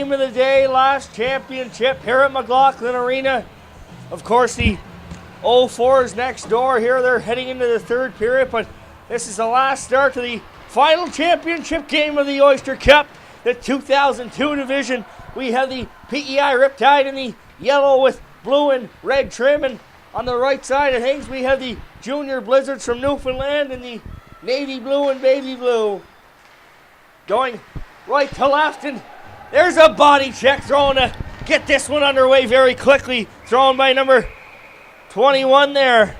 game of the day, last championship here at McLaughlin Arena. Of course, the 04s next door here. They're heading into the third period, but this is the last start to the final championship game of the Oyster Cup, the 2002 division. We have the PEI Riptide in the yellow with blue and red trim, and on the right side of things we have the Junior Blizzards from Newfoundland in the navy blue and baby blue. Going right to left, and there's a body check thrown to get this one underway very quickly, thrown by number 21 there.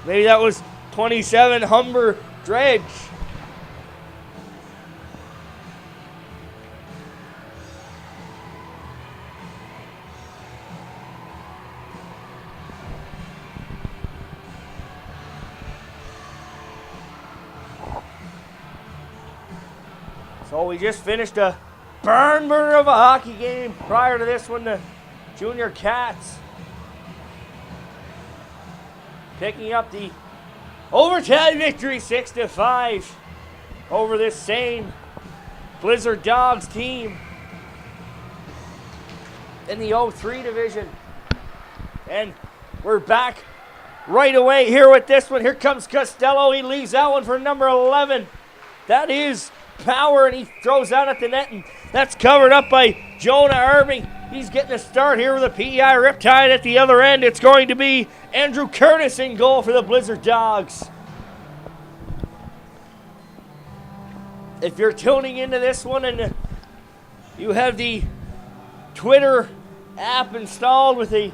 Maybe that was 27, Humber Dredge. So we just finished a burner of a hockey game. Prior to this one, the Junior Cats picking up the overtime victory 6-5 over this same Blizzard Dogs team in the 03 division. And we're back right away here with this one. Here comes Costello. He leaves that one for number 11. That is Power, and he throws out at the net, and that's covered up by Jonah Irving. He's getting a start here with a PEI Riptide at the other end. It's going to be Andrew Curtis in goal for the Blizzard Dogs. If you're tuning into this one and you have the Twitter app installed with a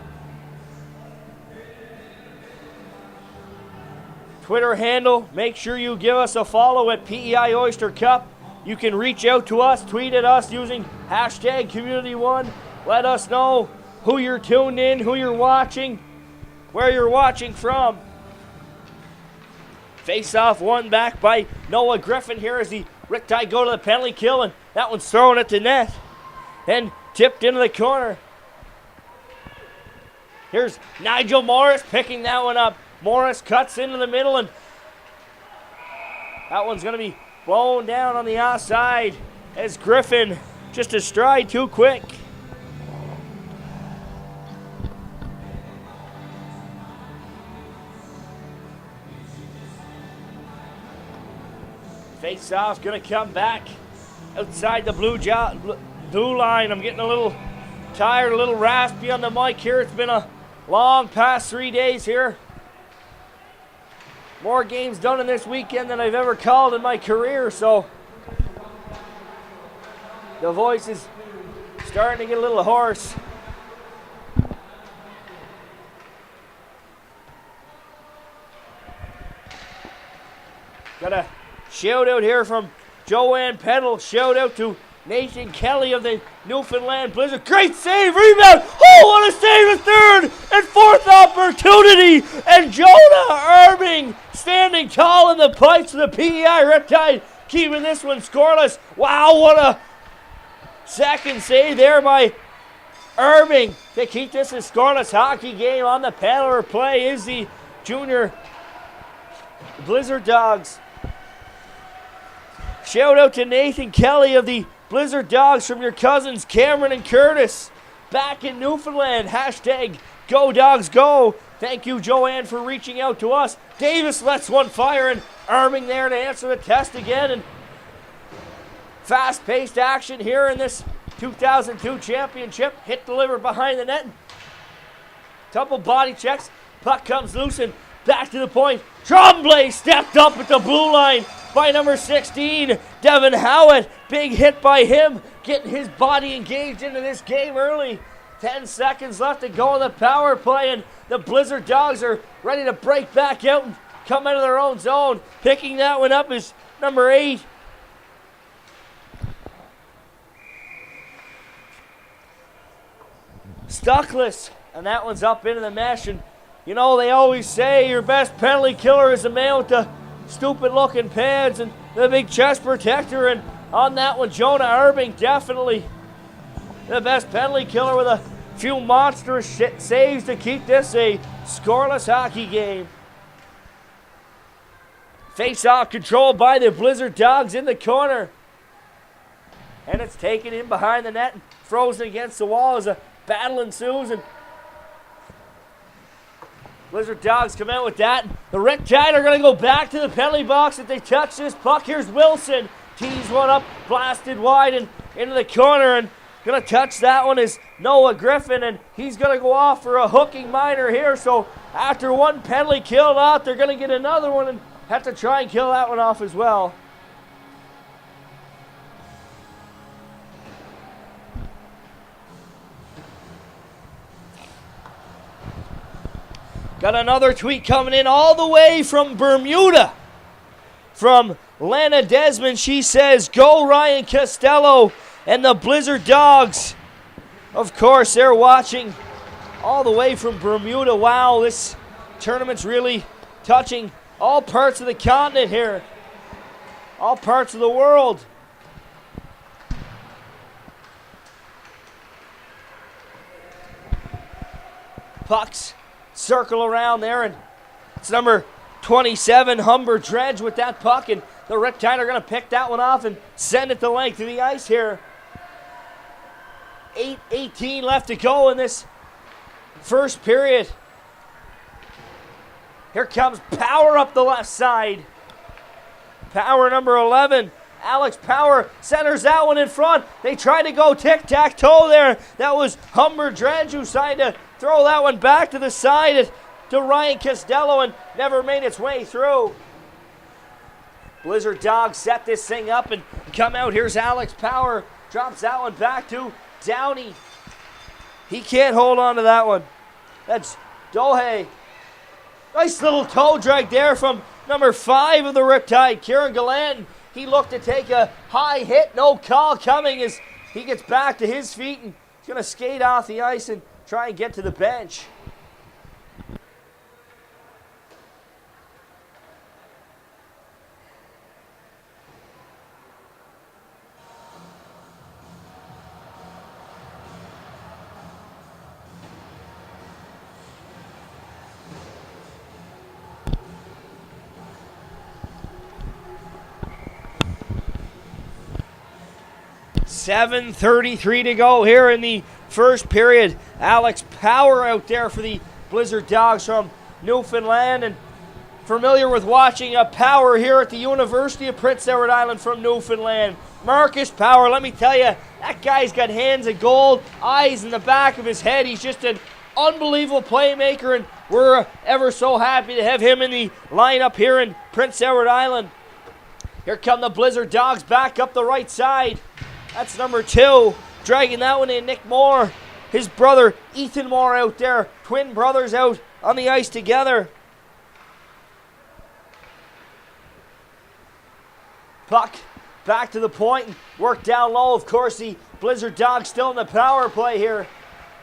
Twitter handle, make sure you give us a follow at PEI Oyster Cup. You can reach out to us, tweet at us using hashtag Community1. Let us know who you're tuned in, who you're watching, where you're watching from. Face-off won back by Noah Griffin here as the Riptide go to the penalty kill, and that one's thrown at the net and tipped into the corner. Here's Nigel Morris picking that one up. Morris cuts into the middle, and that one's going to be blown down on the outside as Griffin just a stride too quick. Face-off's going to come back outside the blue line. I'm getting a little tired, a little raspy on the mic here. It's been a long past 3 days here. More games done in this weekend than I've ever called in my career, so the voice is starting to get a little hoarse. Got a shout out here from Joanne Peddle. Shout out to Nathan Kelly of the Newfoundland Blizzard. Great save, rebound. Oh, what a save! A third and fourth opportunity. And Jonah Irving standing tall in the pipes of the PEI Riptide, keeping this one scoreless. Wow, what a second save there by Irving to keep this a scoreless hockey game. On the panel play is the Junior Blizzard Dogs. Shout out to Nathan Kelly of the Blizzard Dogs from your cousins Cameron and Curtis back in Newfoundland. Hashtag Go Dogs Go. Thank you, Joanne, for reaching out to us. Davis lets one fire, and Irving there to answer the test again. And fast-paced action here in this 2002 championship. Hit delivered behind the net. Couple body checks. Puck comes loose and back to the point. Tremblay stepped up at the blue line by number 16, Devin Howitt. Big hit by him, getting his body engaged into this game early. 10 seconds left to go on the power play, and the Blizzard Dogs are ready to break back out and come out of their own zone. Picking that one up is number 8. Stuckless, and that one's up into the mesh. And you know, they always say your best penalty killer is the man with the stupid looking pads and the big chest protector, and on that one Jonah Irving definitely the best penalty killer with a few monstrous saves to keep this a scoreless hockey game. Face-off controlled by the Blizzard Dogs in the corner. And it's taken in behind the net and frozen against the wall as a battle ensues. And Blizzard Dogs come out with that. The Riptide are going to go back to the penalty box if they touch this puck. Here's Wilson. Tees one up, blasted wide and into the corner. And going to touch that one is Noah Griffin. And he's going to go off for a hooking minor here. So after one penalty killed out, they're going to get another one and have to try and kill that one off as well. Got another tweet coming in all the way from Bermuda. From Lana Desmond, she says, "Go Ryan Costello and the Blizzard Dogs." Of course, they're watching all the way from Bermuda. Wow, this tournament's really touching all parts of the continent here. All parts of the world. Pucks circle around there, and it's number 27, Humber Dredge, with that puck, and the Riptide are going to pick that one off and send it the length of the ice here. 8:18 left to go in this first period. Here comes Power up the left side. Power, number 11. Alex Power centers that one in front. They tried to go tic-tac-toe there. That was Humber Dredge who tried to throw that one back to the side to Ryan Costello and never made its way through. Blizzard Dogs set this thing up and come out. Here's Alex Power. Drops that one back to Downey. He can't hold on to that one. That's Dohe. Nice little toe drag there from number 5 of the Riptide, Kieran Gallant. He looked to take a high hit. No call coming as he gets back to his feet and he's going to skate off the ice and try and get to the bench. .7:33 to go here in the first period. Alex Power out there for the Blizzard Dogs from Newfoundland, and familiar with watching a Power here at the University of Prince Edward Island from Newfoundland. Marcus Power, let me tell you, that guy's got hands of gold, eyes in the back of his head. He's just an unbelievable playmaker, and we're ever so happy to have him in the lineup here in Prince Edward Island. Here come the Blizzard Dogs back up the right side. That's number 2, dragging that one in, Nick Moore. His brother, Ethan Moore, out there. Twin brothers out on the ice together. Puck back to the point, work down low. Of course, the Blizzard Dogs still in the power play here.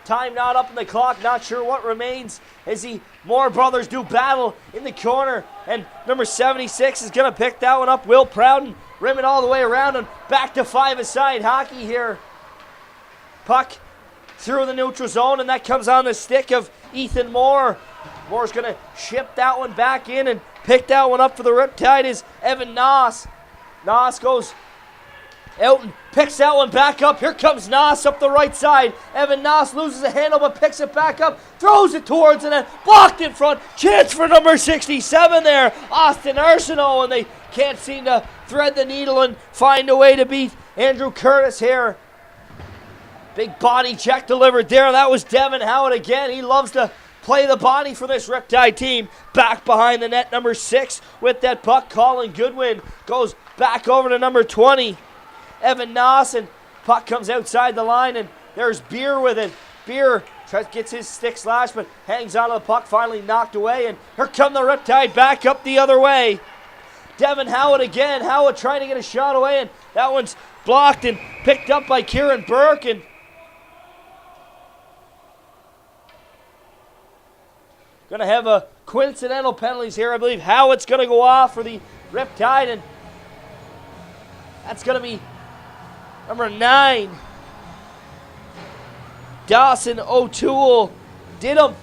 Time not up on the clock, not sure what remains as the Moore brothers do battle in the corner. And number 76 is going to pick that one up, Will Prowden. Rim it all the way around and back to 5-a-side hockey here. Puck through the neutral zone, and that comes on the stick of Ethan Moore. Moore's going to ship that one back in and pick that one up for the Riptide is Evan Noss. Noss goes out and picks that one back up. Here comes Noss up the right side. Evan Noss loses the handle but picks it back up, throws it towards, and then blocked in front. Chance for number 67 there, Austin Arsenault, and they can't seem to thread the needle and find a way to beat Andrew Curtis here. Big body check delivered there. That was Devin Howard again. He loves to play the body for this Riptide team. Back behind the net, number 6 with that puck. Colin Goodwin goes back over to number 20. Evan Noss, and puck comes outside the line, and there's Beer with it. Beer gets his stick slashed, but hangs onto the puck, finally knocked away, and here come the Riptide back up the other way. Devin Howard again. Howard trying to get a shot away, and that one's blocked and picked up by Kieran Burke. And going to have a coincidental penalties here. I believe Howard's going to go off for the Riptide, and that's going to be number 9. Dawson O'Toole did him.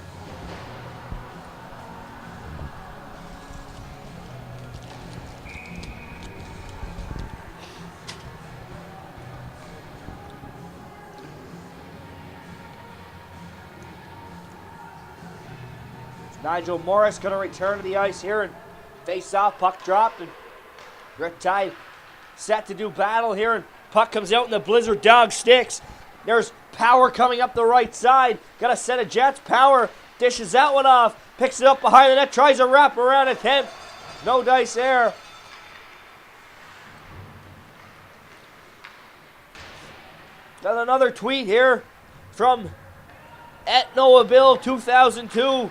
Nigel Morris going to return to the ice here and face off. Puck dropped, and Riptide set to do battle here, and puck comes out and the Blizzard Dog sticks. There's Power coming up the right side. Got a set of Jets. Power dishes that one off. Picks it up behind the net. Tries to wrap around a 10th. No dice there. Got another tweet here from Noah Bill 2002.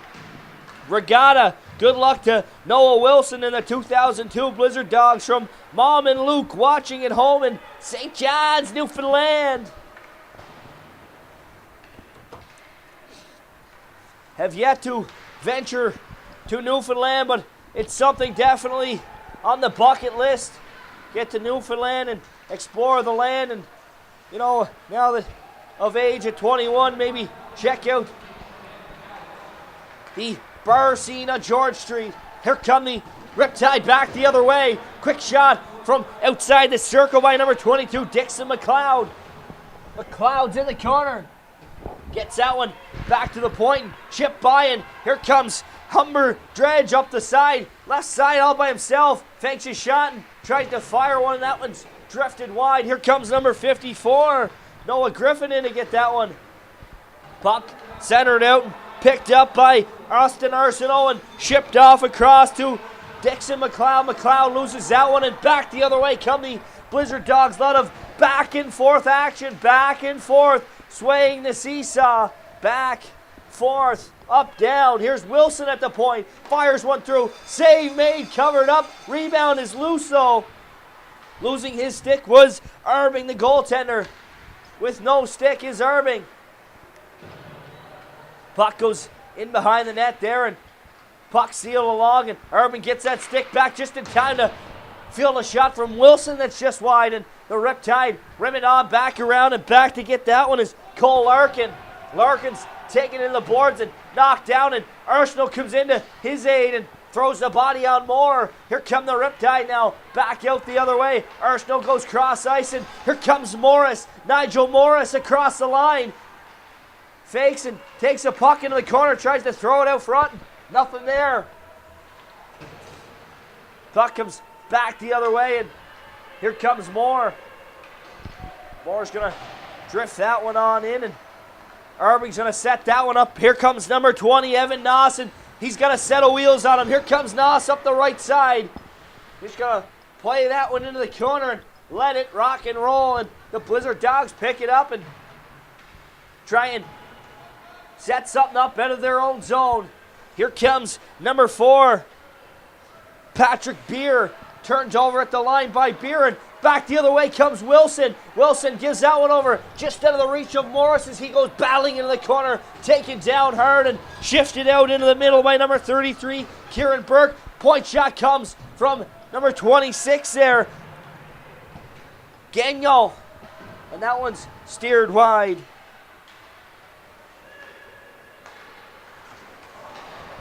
Regatta. Good luck to Noah Wilson and the 2002 Blizzard Dogs from Mom and Luke watching at home in St. John's, Newfoundland. Have yet to venture to Newfoundland, but it's something definitely on the bucket list. Get to Newfoundland and explore the land, and you know, now that of age at 21, maybe check out the bar scene on George Street. Here come the Riptide back the other way. Quick shot from outside the circle by number 22, Dixon McLeod. McLeod's in the corner. Gets that one back to the point and chip by, and here comes Humber Dredge up the side. Left side all by himself. Fakes his shot and tries to fire one, and that one's drifted wide. Here comes number 54, Noah Griffin, in to get that one. Puck centered out and picked up by Austin Arsenault and shipped off across to Dixon McLeod. McLeod loses that one, and back the other way come the Blizzard Dogs. A lot of back and forth action, back and forth, swaying the seesaw, back, forth, up, down. Here's Wilson at the point, fires one through, save made, covered up, rebound is loose though. Losing his stick was Irving, the goaltender. With no stick is Irving. Puck goes in behind the net there, and puck sealed along, and Irving gets that stick back just in time to field a shot from Wilson that's just wide, and the Riptide rim it on back around, and back to get that one is Cole Larkin. Larkin's taken in the boards and knocked down, and Arsenault comes into his aid and throws the body on Moore. Here come the Riptide now, back out the other way. Arsenault goes cross ice, and here comes Morris. Nigel Morris across the line. Fakes and takes a puck into the corner, tries to throw it out front. Nothing there. Puck comes back the other way, and here comes Moore. Moore's going to drift that one on in, and Irving's going to set that one up. Here comes number 20, Evan Noss, and he's got a set of wheels on him. Here comes Noss up the right side. He's going to play that one into the corner and let it rock and roll, and the Blizzard Dogs pick it up and try and set something up out of their own zone. Here comes number 4, Patrick Beer. Turns over at the line by Beer, and back the other way comes Wilson. Wilson gives that one over just out of the reach of Morris as he goes battling into the corner, taken down hard and shifted out into the middle by number 33, Kieran Burke. Point shot comes from number 26 there, Gagnon, and that one's steered wide.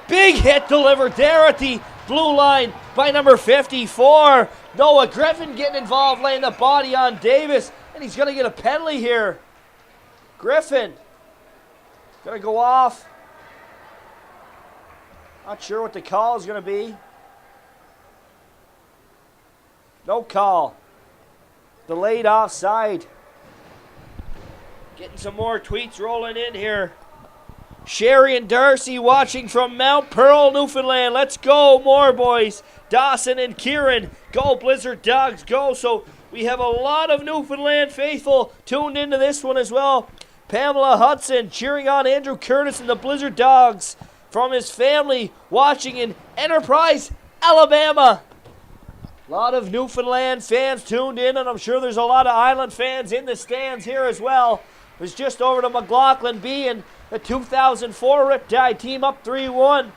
Big hit delivered there at the blue line by number 54. Noah Griffin getting involved, laying the body on Davis, and he's going to get a penalty here. Griffin going to go off. Not sure what the call is going to be. No call. Delayed offside. Getting some more tweets rolling in here. Sherry and Darcy watching from Mount Pearl, Newfoundland. Let's go, more boys. Dawson and Kieran, go Blizzard Dogs, go. So we have a lot of Newfoundland faithful tuned into this one as well. Pamela Hudson cheering on Andrew Curtis and the Blizzard Dogs from his family watching in Enterprise, Alabama. A lot of Newfoundland fans tuned in, and I'm sure there's a lot of Island fans in the stands here as well. It was just over to McLaughlin B, and the 2004 Riptide team up 3-1.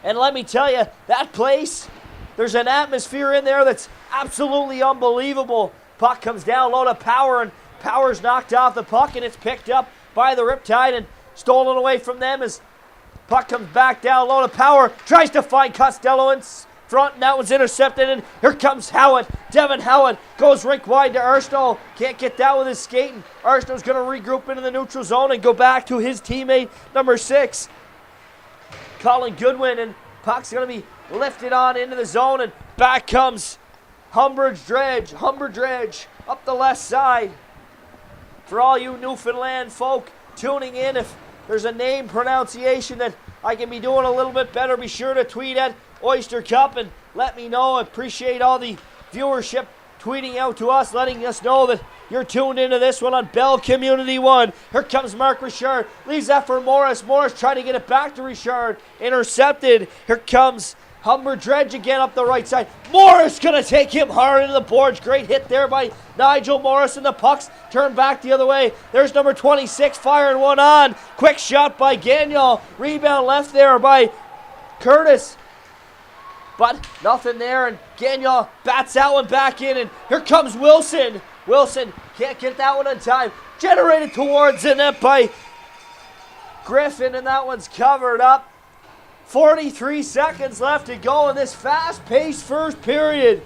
And let me tell you, that place, there's an atmosphere in there that's absolutely unbelievable. Puck comes down low to Power, and Power's knocked off the puck, and it's picked up by the Riptide and stolen away from them as puck comes back down low to Power. Tries to find Costello in front, and that one's intercepted, and here comes Howitt. Devin Howitt goes rink wide to Arsenault. Can't get that with his skating. Arsenault's going to regroup into the neutral zone and go back to his teammate, number 6. Colin Goodwin, and puck's going to be lifted on into the zone, and back comes Humber Dredge up the left side. For all you Newfoundland folk tuning in, if there's a name pronunciation that I can be doing a little bit better, be sure to tweet at Oyster Cup and let me know. I appreciate all the viewership tweeting out to us, letting us know that you're tuned into this one on Bell Community 1. Here comes Mark Richard. Leaves that for Morris. Morris trying to get it back to Richard. Intercepted. Here comes Humber Dredge again up the right side. Morris going to take him hard into the boards. Great hit there by Nigel Morris, and the puck's turned back the other way. There's number 26 firing one on. Quick shot by Gagnon. Rebound left there by Curtis. But nothing there, and Gagnon bats that one back in, and here comes Wilson. Wilson can't get that one on time. Generated towards the net by Griffin, and that one's covered up. 43 seconds left to go in this fast-paced first period.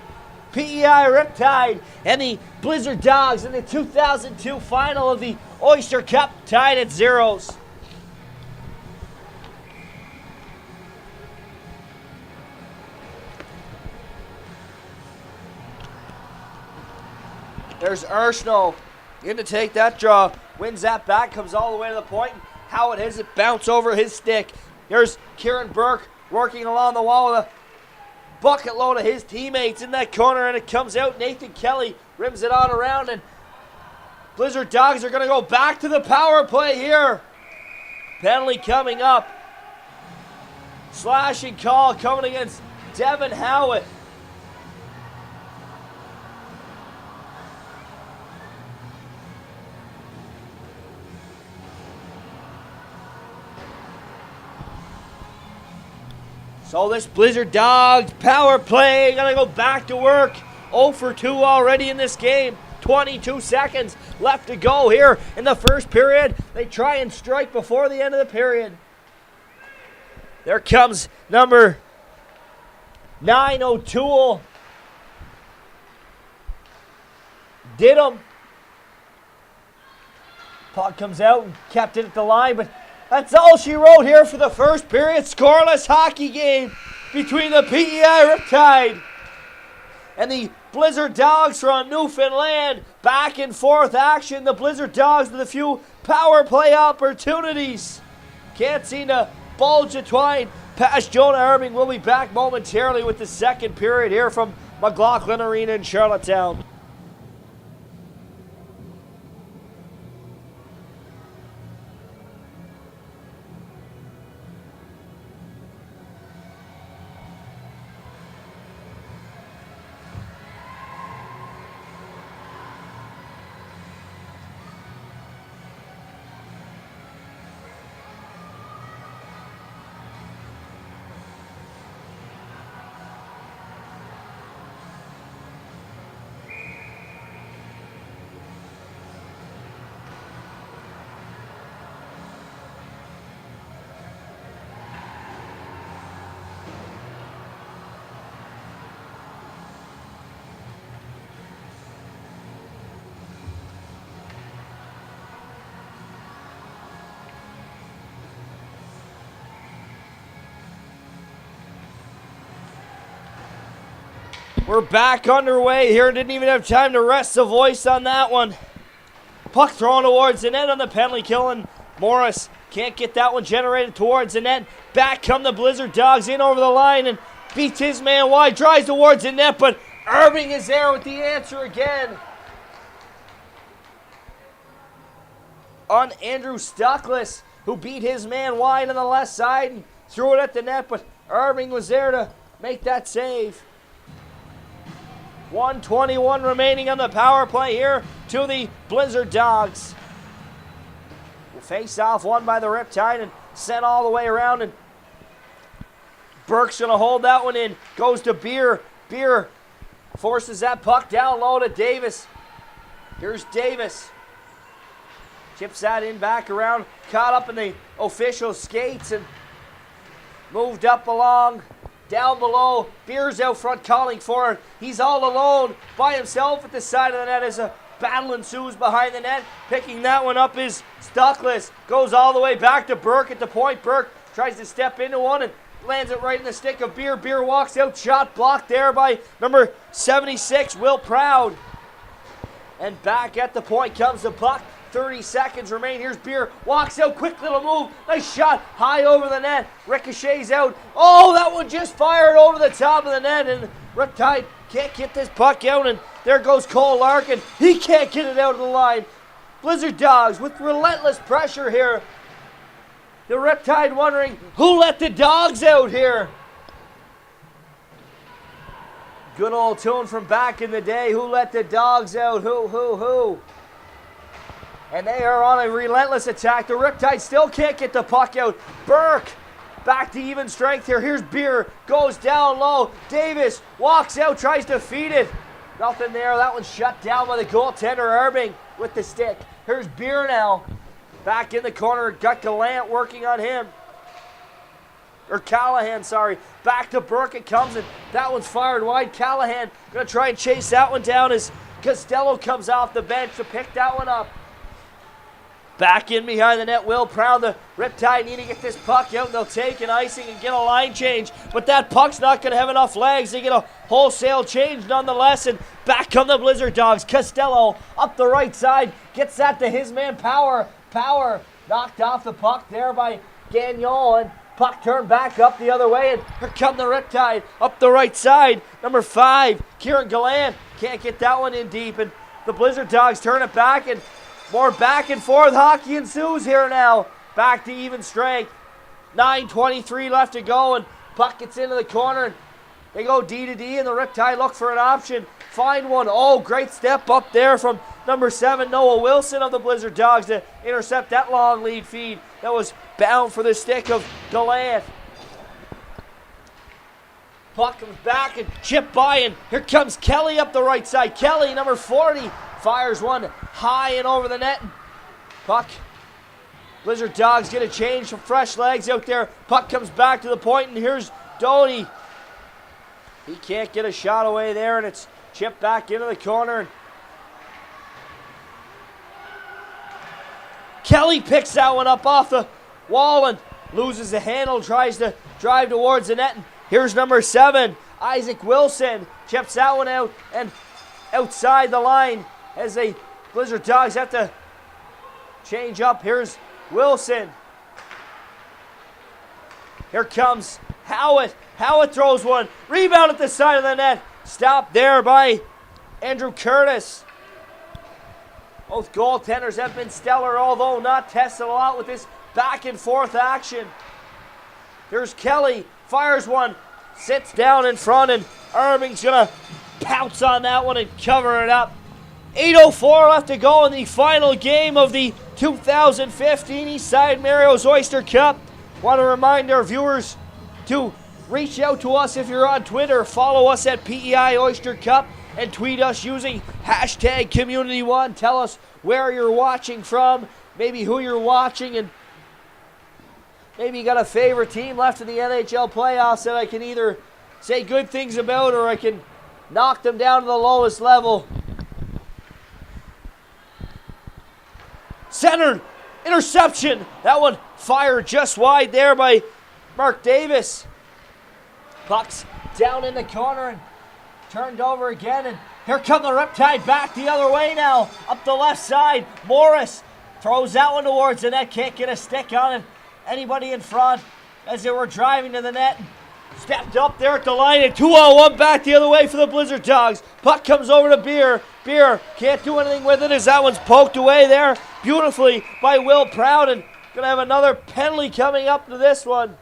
PEI Riptide and the Blizzard Dogs in the 2002 final of the Oyster Cup tied at zeros. There's Urshno in to take that draw. Wins that back, comes all the way to the point. How it has it bounce over his stick. There's Kieran Burke working along the wall with a bucket load of his teammates in that corner, and it comes out. Nathan Kelly rims it on around, and Blizzard Dogs are going to go back to the power play here. Penalty coming up. Slashing call coming against Devin Howitt. So this Blizzard Dogs power play gonna go back to work. 0 for 2 already in this game. 22 seconds left to go here in the first period. They try and strike before the end of the period. There comes number 9 O'Toole. Didham. Puck comes out and kept it at the line, but that's all she wrote here for the first period. Scoreless hockey game between the PEI Riptide and the Blizzard Dogs from Newfoundland. Back and forth action. The Blizzard Dogs with a few power play opportunities. Can't seem to bulge a twine past Jonah Irving. We'll be back momentarily with the second period here from McLaughlin Arena in Charlottetown. We're back underway here. Didn't even have time to rest the voice on that one. Puck thrown towards the net on the penalty kill, and Morris can't get that one generated towards the net. Back come the Blizzard Dogs in over the line and beats his man wide. Drives towards the net, but Irving is there with the answer again. On Andrew Stuckless, who beat his man wide on the left side and threw it at the net, but Irving was there to make that save. 1:21 remaining on the power play here to the Blizzard Dogs. Face off won by the Riptide and sent all the way around, and Burke's going to hold that one in. Goes to Beer. Beer forces that puck down low to Davis. Here's Davis. Chips that in back around. Caught up in the official skates and moved up along. Down below, Beer's out front calling for it. He's all alone by himself at the side of the net as a battle ensues behind the net. Picking that one up is Stuckless. Goes all the way back to Burke at the point. Burke tries to step into one and lands it right in the stick of Beer. Beer walks out, shot blocked there by number 76, Will Proud. And back at the point comes the puck. 30 seconds remain. Here's Beer. Walks out. Quick little move. Nice shot. High over the net. Ricochets out. Oh, that one just fired over the top of the net. And Riptide can't get this puck out. And there goes Cole Larkin. He can't get it out of the line. Blizzard Dogs with relentless pressure here. The Riptide wondering who let the dogs out here. Good old tune from back in the day. Who let the dogs out? Who? And they are on a relentless attack. The Riptide still can't get the puck out. Burke back to even strength here. Here's Beer. Goes down low. Davis walks out, tries to feed it. Nothing there. That one's shut down by the goaltender, Irving, with the stick. Here's Beer now. Back in the corner. Got Gallant working on him. Or Callahan, sorry. Back to Burke it comes, and that one's fired wide. Callahan going to try and chase that one down as Costello comes off the bench to pick that one up. Back in behind the net, Will Proud. The Riptide need to get this puck out. They'll take an icing and get a line change. But that puck's not going to have enough legs. They get a wholesale change nonetheless. And back come the Blizzard Dogs. Costello up the right side. Gets that to his man, Power. Power knocked off the puck there by Gagnon. And puck turned back up the other way. And here come the Riptide up the right side. Number 5, Kieran Gallant. Can't get that one in deep. And the Blizzard Dogs turn it back, and more back and forth hockey ensues here now. Back to even strength. 9:23 left to go, and puck gets into the corner. And they go D to D, and the Riptide look for an option. Find one. Oh, great step up there from number 7, Noah Wilson of the Blizzard Dogs to intercept that long lead feed that was bound for the stick of Gallant. Puck comes back and chipped by, and here comes Kelly up the right side. Kelly, number 40, fires one high and over the net. Puck. Blizzard Dogs get a change, some fresh legs out there. Puck comes back to the point, and here's Doty. He can't get a shot away there, and it's chipped back into the corner. Kelly picks that one up off the wall and loses the handle, tries to drive towards the net. And here's number 7, Isaac Wilson. Chips that one out and outside the line as the Blizzard Dogs have to change up. Here's Wilson. Here comes Howitt. Howitt throws one. Rebound at the side of the net. Stopped there by Andrew Curtis. Both goaltenders have been stellar, although not tested a lot with this back and forth action. There's Kelly. Fires one. Sits down in front, and Irving's going to pounce on that one and cover it up. 8:04 left to go in the final game of the 2015 Eastside Mario's Oyster Cup. Want to remind our viewers to reach out to us if you're on Twitter. Follow us at PEI Oyster Cup and tweet us using hashtag Community1. Tell us where you're watching from, maybe who you're watching, and maybe you got a favorite team left in the NHL playoffs that I can either say good things about or I can knock them down to the lowest level. Centered. Interception. That one fired just wide there by Mark Davis. Puck's down in the corner and turned over again. And here come the Riptide back the other way now. Up the left side. Morris throws that one towards the net. Can't get a stick on it. Anybody in front as they were driving to the net. Stepped up there at the line, and 2-on-1 back the other way for the Blizzard Dogs. Puck comes over to Beer. Beer can't do anything with it as that one's poked away there beautifully by Will Proud, and going to have another penalty coming up to this one.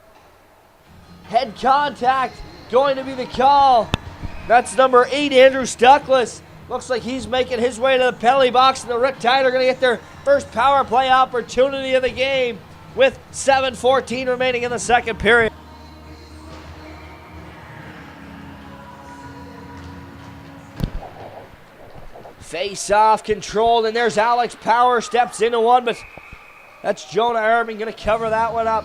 Head contact going to be the call. That's number 8, Andrew Stuckless. Looks like he's making his way to the penalty box, and the Riptide are going to get their first power play opportunity of the game with 7:14 remaining in the second period. Face off, controlled, and there's Alex Power, steps into one, but that's Jonah Irving going to cover that one up.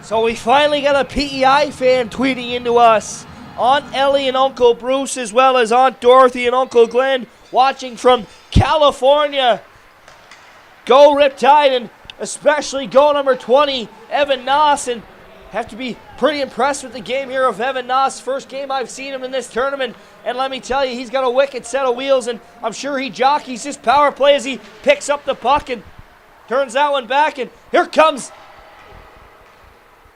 So we finally got a PEI fan tweeting into us. Aunt Ellie and Uncle Bruce, as well as Aunt Dorothy and Uncle Glenn, watching from California. Go Riptide, and especially goal number 20, Evan Noss. And have to be pretty impressed with the game here of Evan Noss. First game I've seen him in this tournament. And let me tell you, he's got a wicked set of wheels, and I'm sure he jockeys his power play as he picks up the puck and turns that one back. And here comes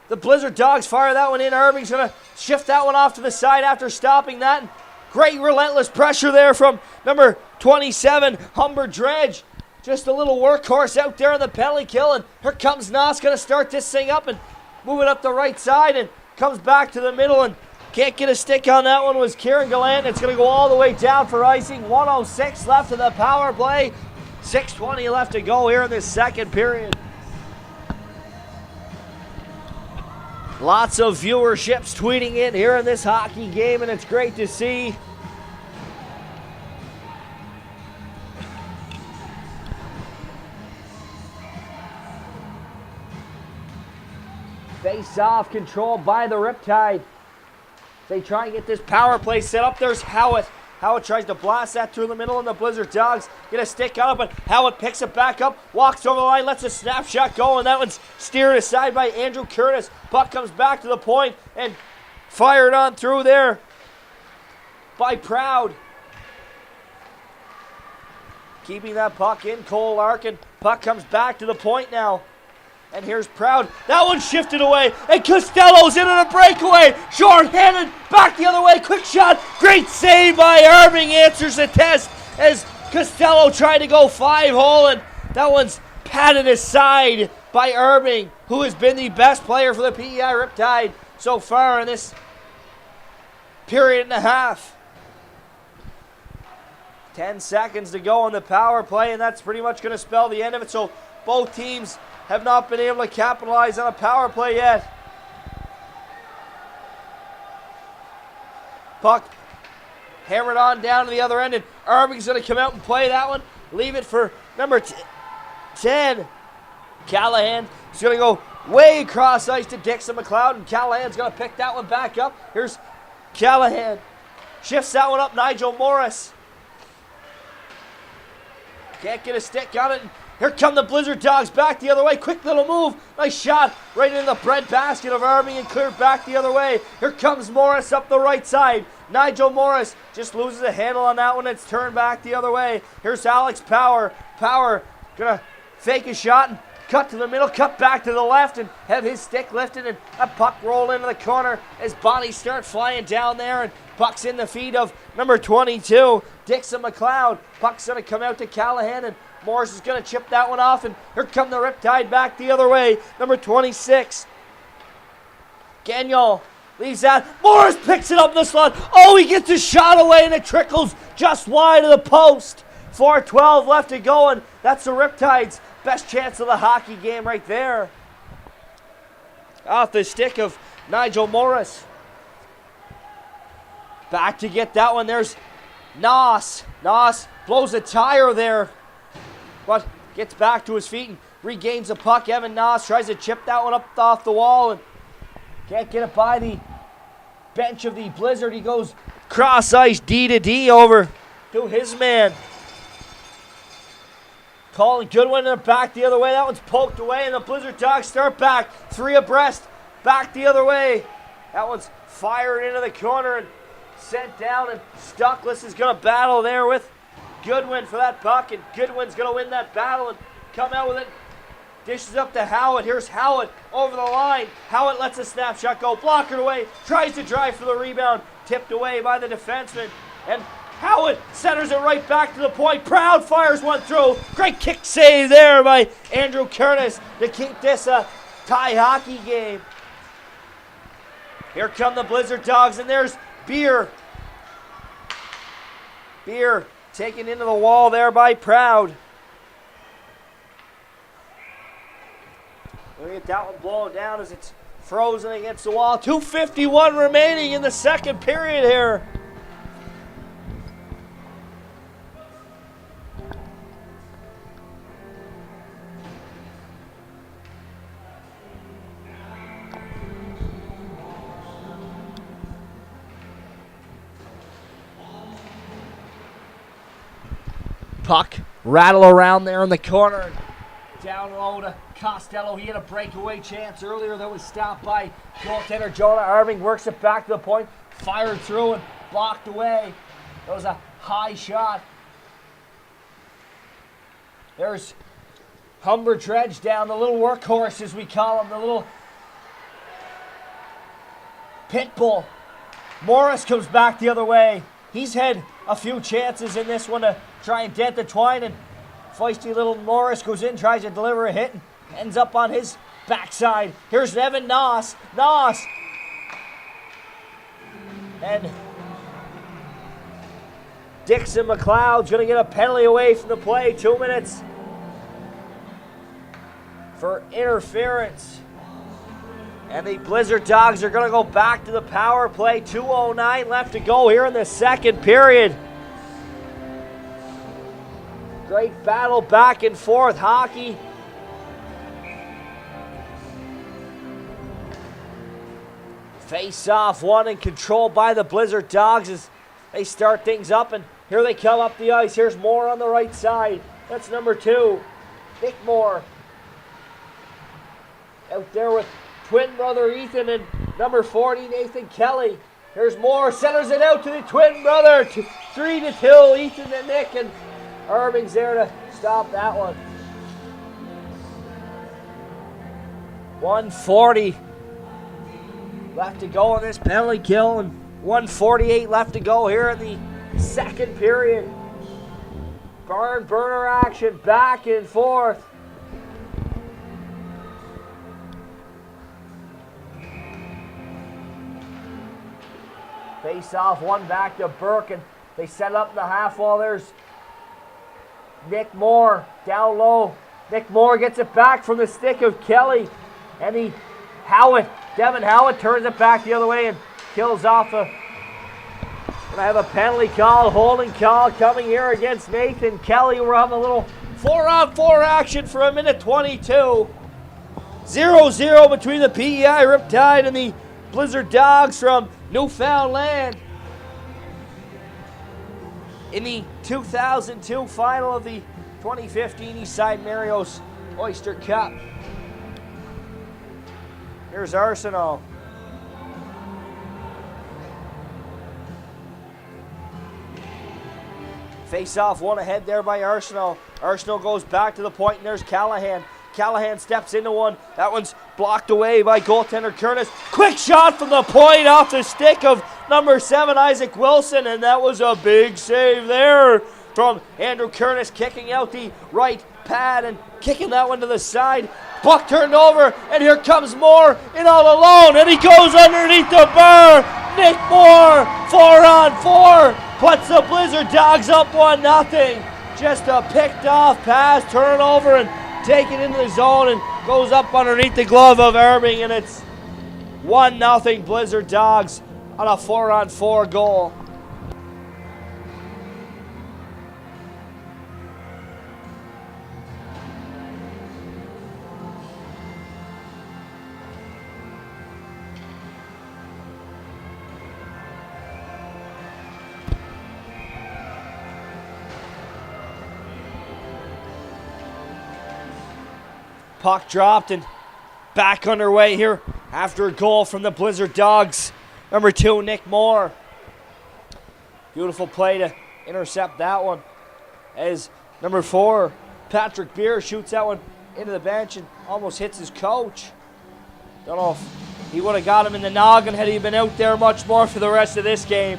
the Blizzard Dogs. Fire that one in. Irving's going to shift that one off to the side after stopping that. And great relentless pressure there from number 27, Humber Dredge. Just a little workhorse out there on the penalty kill. And here comes Noss, going to start this thing up and move it up the right side, and comes back to the middle and can't get a stick on that one. Was Kieran Gallant. It's going to go all the way down for icing. 1:06 left in the power play. 6:20 left to go here in this second period. Lots of viewerships tweeting in here in this hockey game, and it's great to see. Face off, controlled by the Riptide. They try and get this power play set up. There's Howitt. Howitt tries to blast that through the middle, and the Blizzard Dogs get a stick on it, but Howitt picks it back up, walks over the line, lets a snapshot go, and that one's steered aside by Andrew Curtis. Puck comes back to the point and fired on through there by Proud. Keeping that puck in, Cole Larkin. Puck comes back to the point now. And here's Proud. That one shifted away. And Costello's in on a breakaway. Short-handed. Back the other way. Quick shot. Great save by Irving. Answers the test as Costello tried to go 5-hole. And that one's patted aside by Irving, who has been the best player for the PEI Riptide so far in this period and a half. 10 seconds to go on the power play, and that's pretty much going to spell the end of it. So both teams have not been able to capitalize on a power play yet. Puck hammered on down to the other end, and Irving's going to come out and play that one. Leave it for number 10. Callahan is going to go way across ice to Dixon McLeod, and Callahan's going to pick that one back up. Here's Callahan. Shifts that one up, Nigel Morris. Can't get a stick on it. Here come the Blizzard Dogs back the other way. Quick little move. Nice shot right into the bread basket of Irving and cleared back the other way. Here comes Morris up the right side. Nigel Morris just loses a handle on that one. It's turned back the other way. Here's Alex Power. Power gonna fake a shot and cut to the middle, cut back to the left, and have his stick lifted, and a puck roll into the corner as bodies start flying down there, and puck's in the feet of number 22, Dixon McLeod. Puck's gonna come out to Callahan, and Morris is going to chip that one off, and here come the Riptide back the other way. Number 26. Gagnon leaves that. Morris picks it up in the slot. Oh, he gets a shot away, and it trickles just wide of the post. 4:12 left to go, and that's the Riptide's best chance of the hockey game right there. Off the stick of Nigel Morris. Back to get that one. There's Noss. Noss blows a tire there, but gets back to his feet and regains the puck. Evan Noss tries to chip that one up off the wall and can't get it by the bench of the Blizzard. He goes cross ice, D to D over to his man. Colin Goodwin in the back the other way. That one's poked away, and the Blizzard Dogs start back. 3 abreast, back the other way. That one's fired into the corner and sent down, and Stuckless is going to battle there with Goodwin for that puck, and Goodwin's going to win that battle and come out with it. Dishes up to Howitt. Here's Howitt over the line. Howitt lets a snapshot go. Blockered away. Tries to drive for the rebound. Tipped away by the defenseman. And Howitt centers it right back to the point. Proud fires one through. Great kick save there by Andrew Curtis to keep this a tie hockey game. Here come the Blizzard Dogs, and there's Beer. Beer taken into the wall there by Proud. We'll get that one blown down as it's frozen against the wall. 2:51 remaining in the second period here. Puck rattle around there in the corner. Down low to Costello. He had a breakaway chance earlier that was stopped by goaltender Jonah Irving. Works it back to the point. Fired through and blocked away. That was a high shot. There's Humber Dredge down, the little workhorse as we call him, the little pit bull. Morris comes back the other way. He's had a few chances in this one to try and dent the twine, and feisty little Morris goes in, tries to deliver a hit, and ends up on his backside. Here's Evan Noss. And Dixon McLeod's going to get a penalty away from the play. 2 minutes for interference. And the Blizzard Dogs are going to go back to the power play. 2:09 left to go here in the second period. Great battle back and forth hockey. Face-off won and controlled by the Blizzard Dogs as they start things up, and here they come up the ice. Here's Moore on the right side. That's number 2, Nick Moore. Out there with twin brother Ethan and number 40, Nathan Kelly. Here's Moore, centers it out to the twin brother. 3-2, Ethan and Nick, and Irving's there to stop that one. 1:40 left to go in this penalty kill, and 1:48 left to go here in the second period. Barn burner action back and forth. Face off, one back to Burke, and they set up the half wall. There's Nick Moore down low. Nick Moore gets it back from the stick of Kelly, and Devin Howitt turns it back the other way and kills off a. Gonna have a penalty call, holding call coming here against Nathan Kelly. We're having a little 4-on-4 action for 1:22. 0-0 between the PEI Riptide and the Blizzard Dogs from Newfoundland in the 2002 final of the 2015 Eastside Mario's Oyster Cup. Here's Arsenal. Face-off, one ahead there by Arsenal. Arsenal goes back to the point, and there's Callahan. Callahan steps into one. That one's blocked away by goaltender Curtis. Quick shot from the point off the stick of number 7, Isaac Wilson, and that was a big save there from Andrew Curtis, kicking out the right pad and kicking that one to the side. Puck turned over, and here comes Moore in all alone, and he goes underneath the bar. Nick Moore, 4-on-4, puts the Blizzard Dogs up 1-0. Just a picked off pass, turnover, and take it into the zone, and goes up underneath the glove of Irving, and it's 1-0 Blizzard Dogs on a 4-on-4 goal. Puck dropped and back underway here after a goal from the Blizzard Dogs. Number 2, Nick Moore. Beautiful play to intercept that one as number 4, Patrick Beer, shoots that one into the bench and almost hits his coach. Don't know if he would have got him in the noggin had he been out there much more for the rest of this game.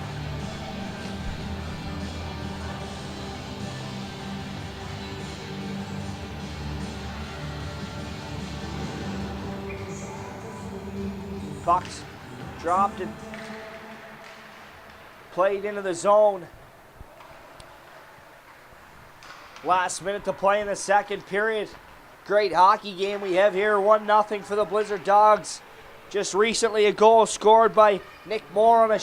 Pucks dropped and played into the zone. Last minute to play in the second period. Great hockey game we have here. 1-0 for the Blizzard Dogs. Just recently a goal scored by Nick Moore on a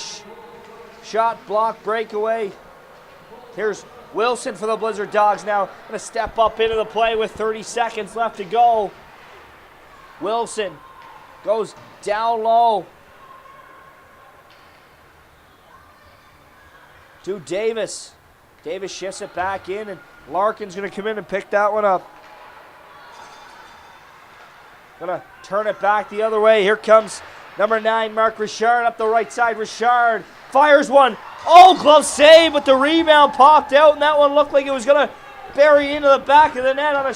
shot block breakaway. Here's Wilson for the Blizzard Dogs now. Going to step up into the play with 30 seconds left to go. Wilson goes down low to Davis. Davis shifts it back in, and Larkin's going to come in and pick that one up. Gonna turn it back the other way. Here comes number 9, Mark Richard, up the right side. Richard fires one. Oh, glove save, but the rebound popped out, and that one looked like it was gonna bury into the back of the net on a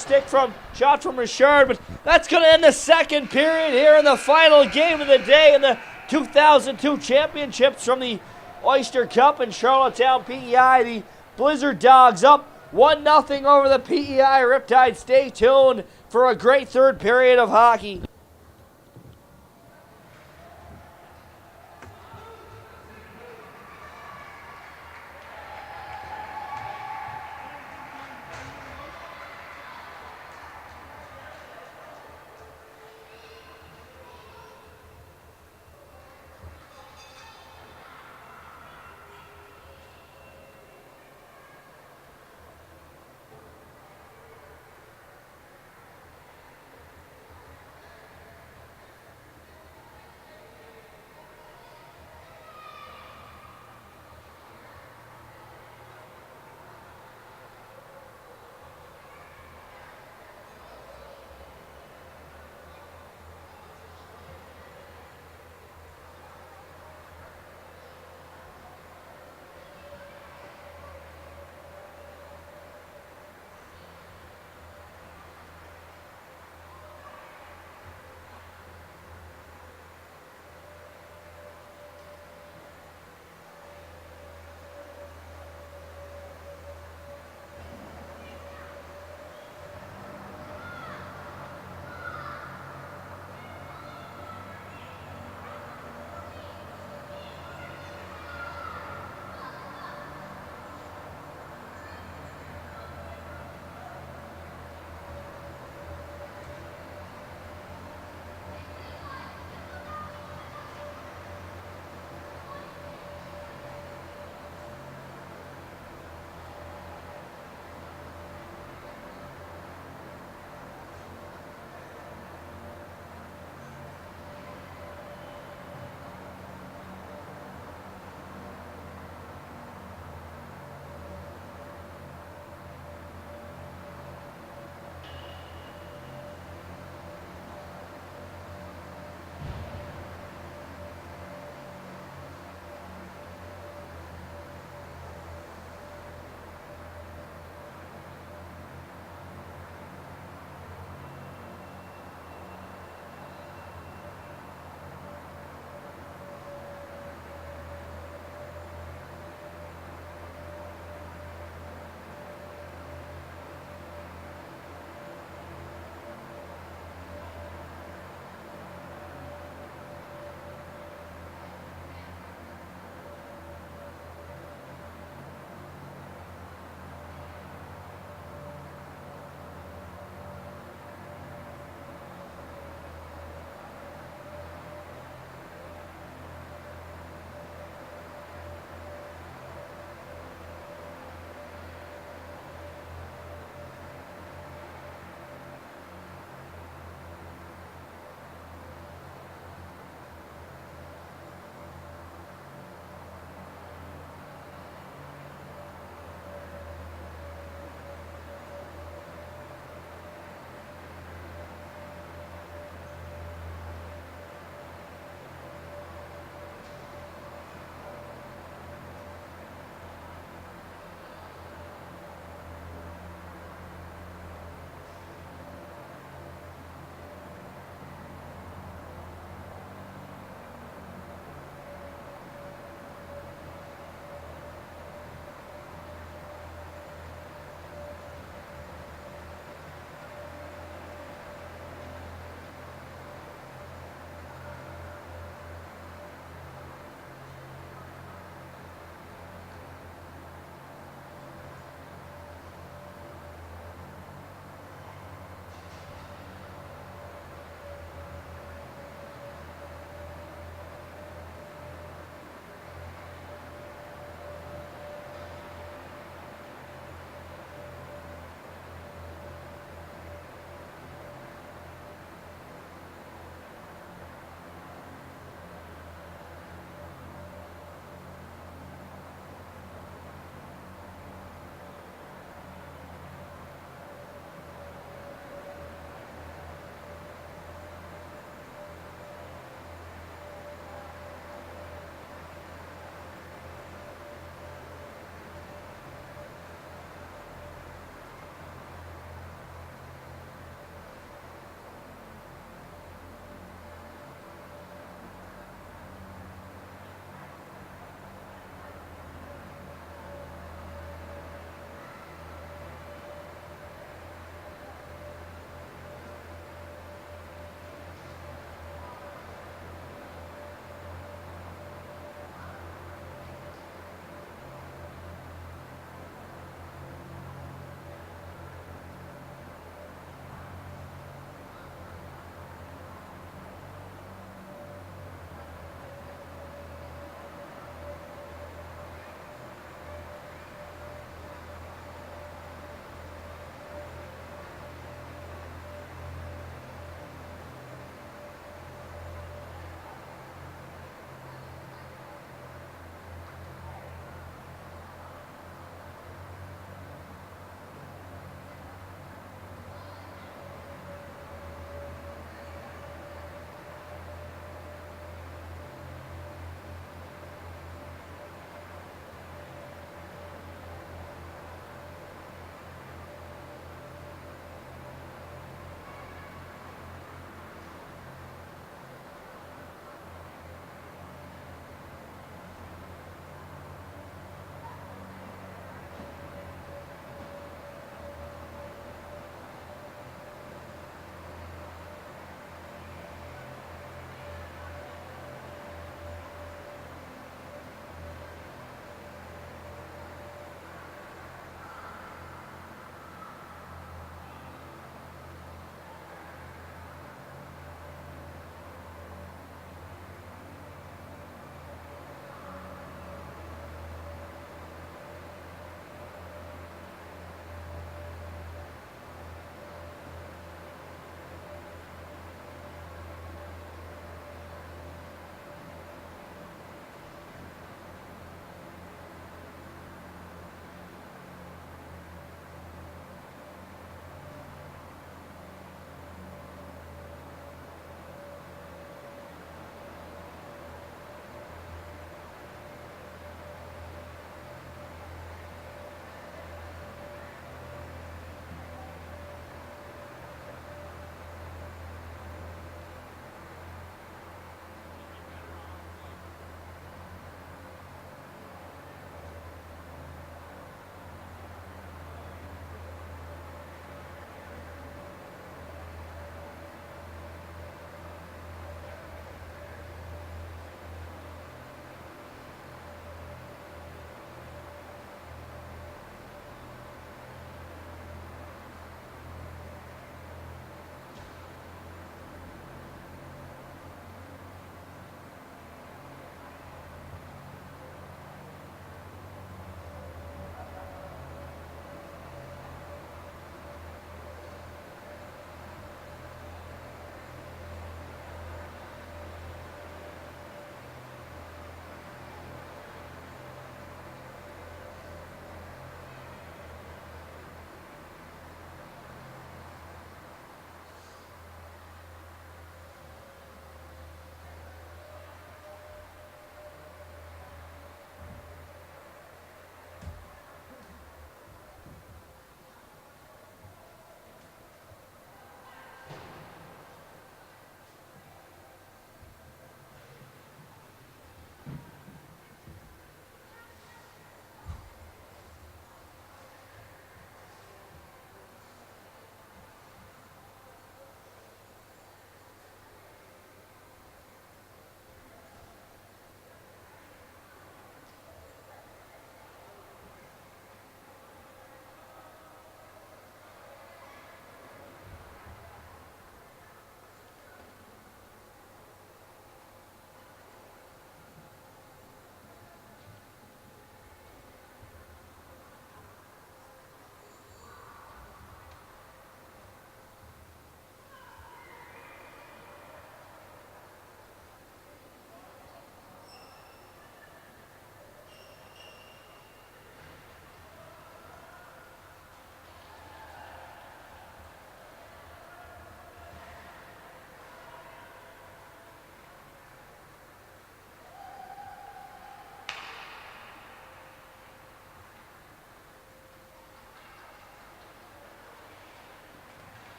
shot from Richard. But that's gonna end the second period here in the final game of the day in the 2002 championships from the Oyster Cup in Charlottetown, PEI. The Blizzard Dogs up 1-0 over the PEI Riptide. Stay tuned for a great third period of hockey.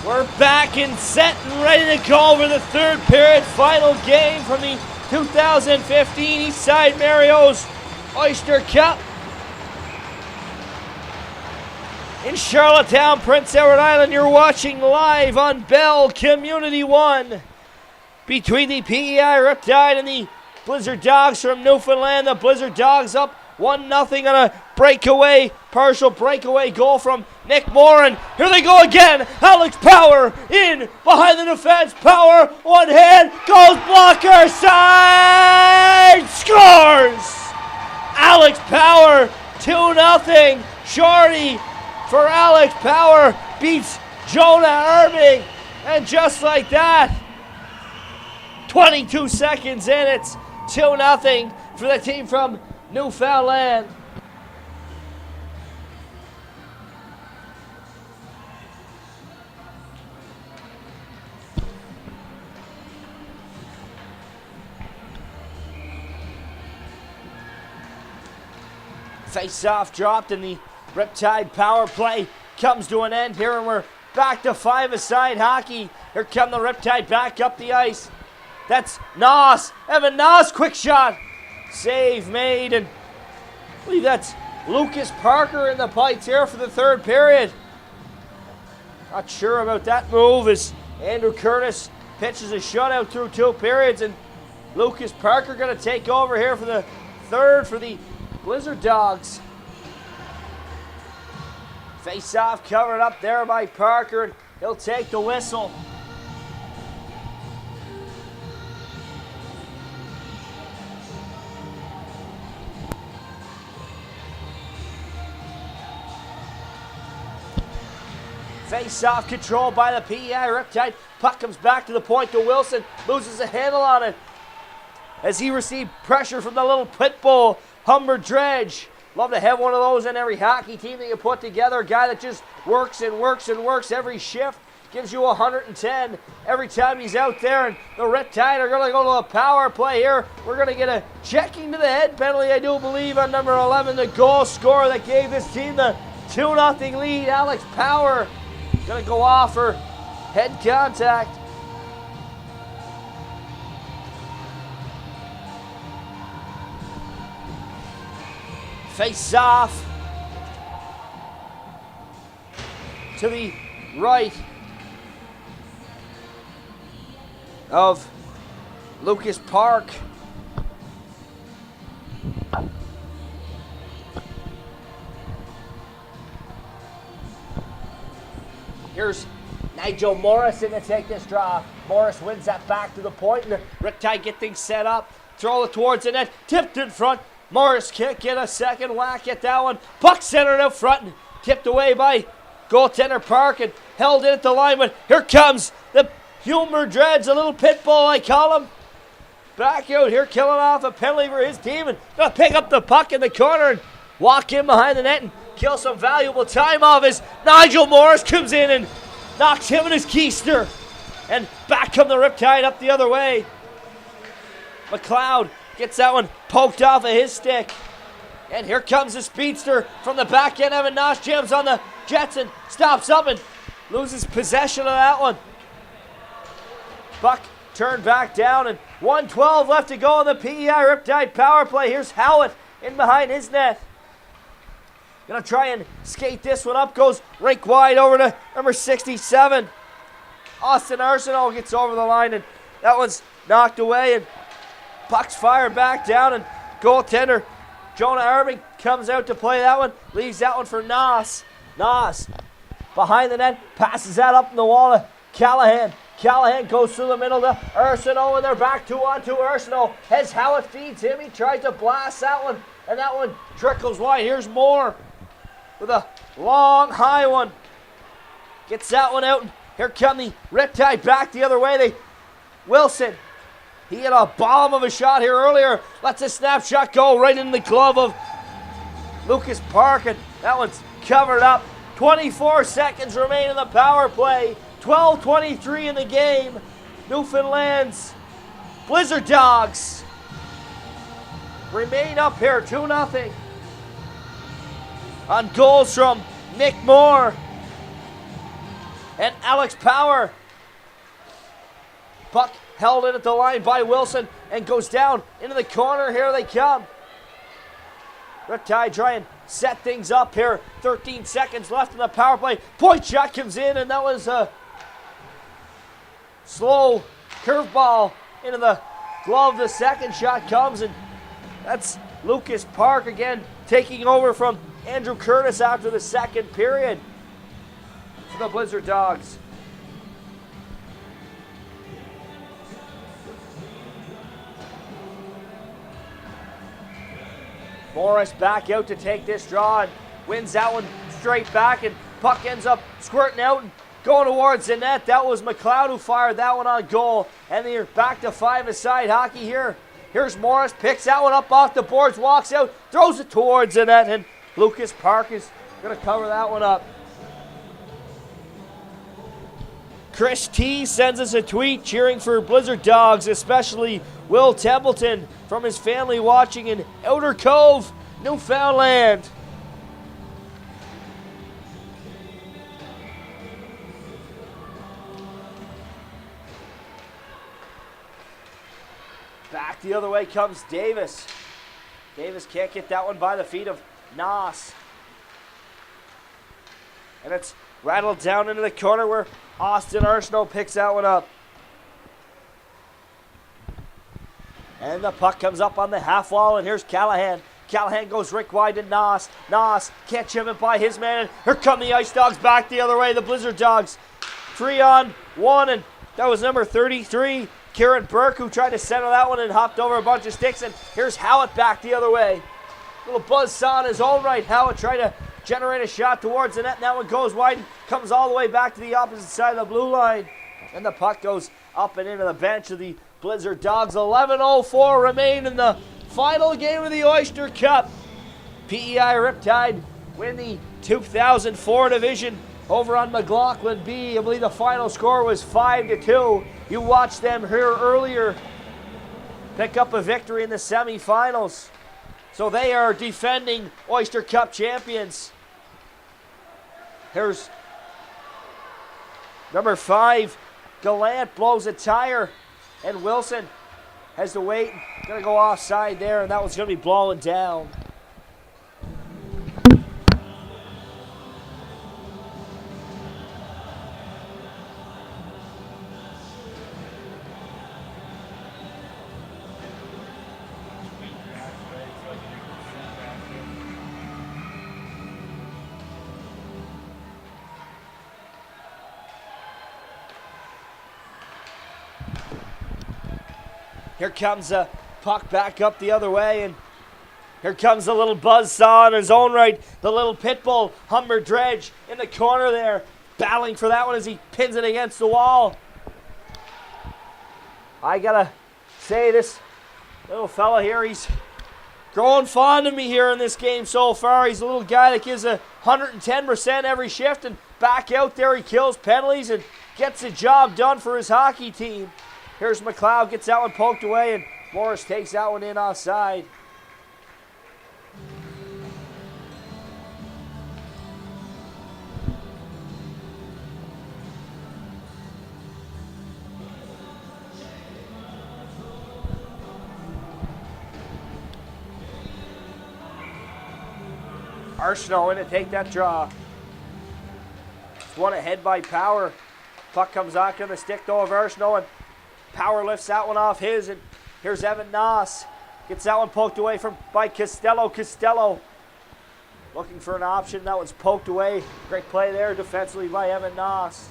We're back and set and ready to go for the third period. Final game from the 2015 Eastside Mario's Oyster Cup. In Charlottetown, Prince Edward Island, you're watching live on Bell Community 1 between the PEI Riptide and the Blizzard Dogs from Newfoundland. The Blizzard Dogs up 1-0 on a breakaway, partial breakaway goal from Nick Moore. And here they go again. Alex Power in behind the defense. Power, one hand, goes blocker, side, scores! Alex Power, 2-0. Shorty for Alex Power beats Jonah Irving. And just like that, 22 seconds in, it's 2-0 for the team from Newfoundland. Face-off dropped and the Riptide power play comes to an end here, and we're back to five-a-side hockey. Here come the Riptide back up the ice. That's Noss. Evan Noss, quick shot. Save made, and I believe that's Lucas Parker in the pipes here for the third period. Not sure about that move as Andrew Curtis pitches a shutout through 2 periods, and Lucas Parker going to take over here for the third for the Blizzard Dogs. Face-off covered up there by Parker, and he'll take the whistle. Face-off controlled by the PEI Riptide. Puck comes back to the point to Wilson. Loses a handle on it as he received pressure from the little pit bull, Humber Dredge. Love to have one of those in every hockey team that you put together. A guy that just works and works and works every shift. Gives you 110 every time he's out there. And the Riptide are going to go to a power play here. We're going to get a checking to the head penalty, I do believe, on number 11, the goal scorer that gave this team the 2-0 lead. Alex Power going to go off for head contact. Face off to the right of Lucas Park. Here's Nigel Morrison to take this draw. Morris wins that back to the point, and the Riptide get things set up. Throw it towards the net, tipped in front. Morris can't get a second whack at that one. Puck centered out front and tipped away by goaltender Park and held in at the line. But here comes the Humber Dredge, a little pit bull, I call him. Back out here, killing off a penalty for his team, and gonna pick up the puck in the corner and walk in behind the net and kill some valuable time off as Nigel Morris comes in and knocks him in his keister. And back come the Riptide up the other way. McLeod gets that one poked off of his stick. And here comes the speedster from the back end. Evan Noss jams on the Jetson, stops up and loses possession of that one. Puck turned back down, and 1:12 left to go in the PEI Riptide power play. Here's Howitt in behind his net. Gonna try and skate this one up. Goes rink wide over to number 67. Austin Arsenault gets over the line, and that one's knocked away, and puck's fired back down, and goaltender Jonah Irving comes out to play that one. Leaves that one for Noss. Noss behind the net, passes that up in the wall to Callahan. Callahan goes through the middle to Arsenault, and they're back 2-on-2. Arsenault as Howitt feeds him. He tries to blast that one, and that one trickles wide. Here's Moore with a long, high one. Gets that one out, and here come the Riptide back the other way. Wilson, he had a bomb of a shot here earlier. Lets a snapshot go right in the glove of Lucas Park, and that one's covered up. 24 seconds remain in the power play. 12:23 in the game. Newfoundland's Blizzard Dogs remain up here 2-0 on goals from Nick Moore and Alex Power. Puck held in at the line by Wilson and goes down into the corner. Here they come. Riptide try and set things up here. 13 seconds left in the power play. Point shot comes in, and that was a slow curveball into the glove. The second shot comes, and that's Lucas Park again taking over from Andrew Curtis after the second period for the Blizzard Dogs. Morris back out to take this draw and wins that one straight back, and puck ends up squirting out and going towards the net. That was McLeod who fired that one on goal, and they're back to five-a-side hockey here. Here's Morris, picks that one up off the boards, walks out, throws it towards the net, and Lucas Park is going to cover that one up. Chris T sends us a tweet cheering for Blizzard Dogs, especially Will Templeton from his family watching in Outer Cove, Newfoundland. Back the other way comes Davis. Davis can't get that one by the feet of Noss. And it's rattled down into the corner where Austin Arsenault picks that one up. And the puck comes up on the half wall, and here's Callahan. Callahan goes Rick wide to Noss. Noss can't chip it by his man. And here come the Ice Dogs back the other way, the Blizzard Dogs. 3-on-1, and that was number 33, Kieran Burke, who tried to center that one and hopped over a bunch of sticks. And here's Howitt back the other way. Little buzzsaw in his own right. Howitt tried to generate a shot towards the net, and that one goes wide and comes all the way back to the opposite side of the blue line. And the puck goes up and into the bench of the Blizzard Dogs. 11:04 remain in the final game of the Oyster Cup. PEI Riptide win the 2004 division over on McLaughlin B. I believe the final score was 5-2. You watched them here earlier pick up a victory in the semifinals. So they are defending Oyster Cup champions. Here's number 5, Gallant blows a tire, and Wilson has to wait. Gonna go offside there, and that one's gonna be blowing down. Here comes a puck back up the other way, and here comes the little buzzsaw in his own right. The little pitbull, Humber Dredge, in the corner there, battling for that one as he pins it against the wall. I gotta say, this little fella here, he's growing fond of me here in this game so far. He's a little guy that gives 110% every shift, and back out there he kills penalties and gets the job done for his hockey team. Here's McLeod, gets that one poked away, and Morris takes that one in offside. Arsenault in to take that draw. It's one ahead by Power. Puck comes out on the stick though of Arsenault, and Power lifts that one off his, and here's Evan Noss. Gets that one poked away by Costello. Costello looking for an option. That one's poked away. Great play there defensively by Evan Noss.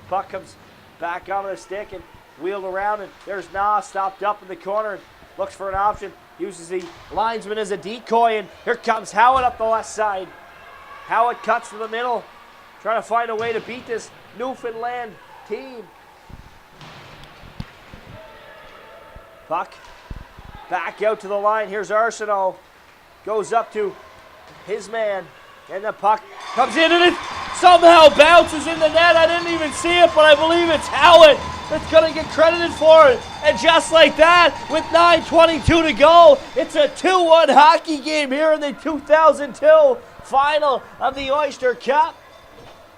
Puck comes back onto the stick and wheeled around, and there's Noss stopped up in the corner and looks for an option. Uses the linesman as a decoy, and here comes Howitt up the left side. Howitt cuts to the middle, trying to find a way to beat this Newfoundland team. Puck back out to the line. Here's Arsenault. Goes up to his man. And the puck comes in, and it somehow bounces in the net. I didn't even see it, but I believe it's Howitt that's going to get credited for it. And just like that, with 9:22 to go, it's a 2-1 hockey game here in the 2002 final of the Oyster Cup.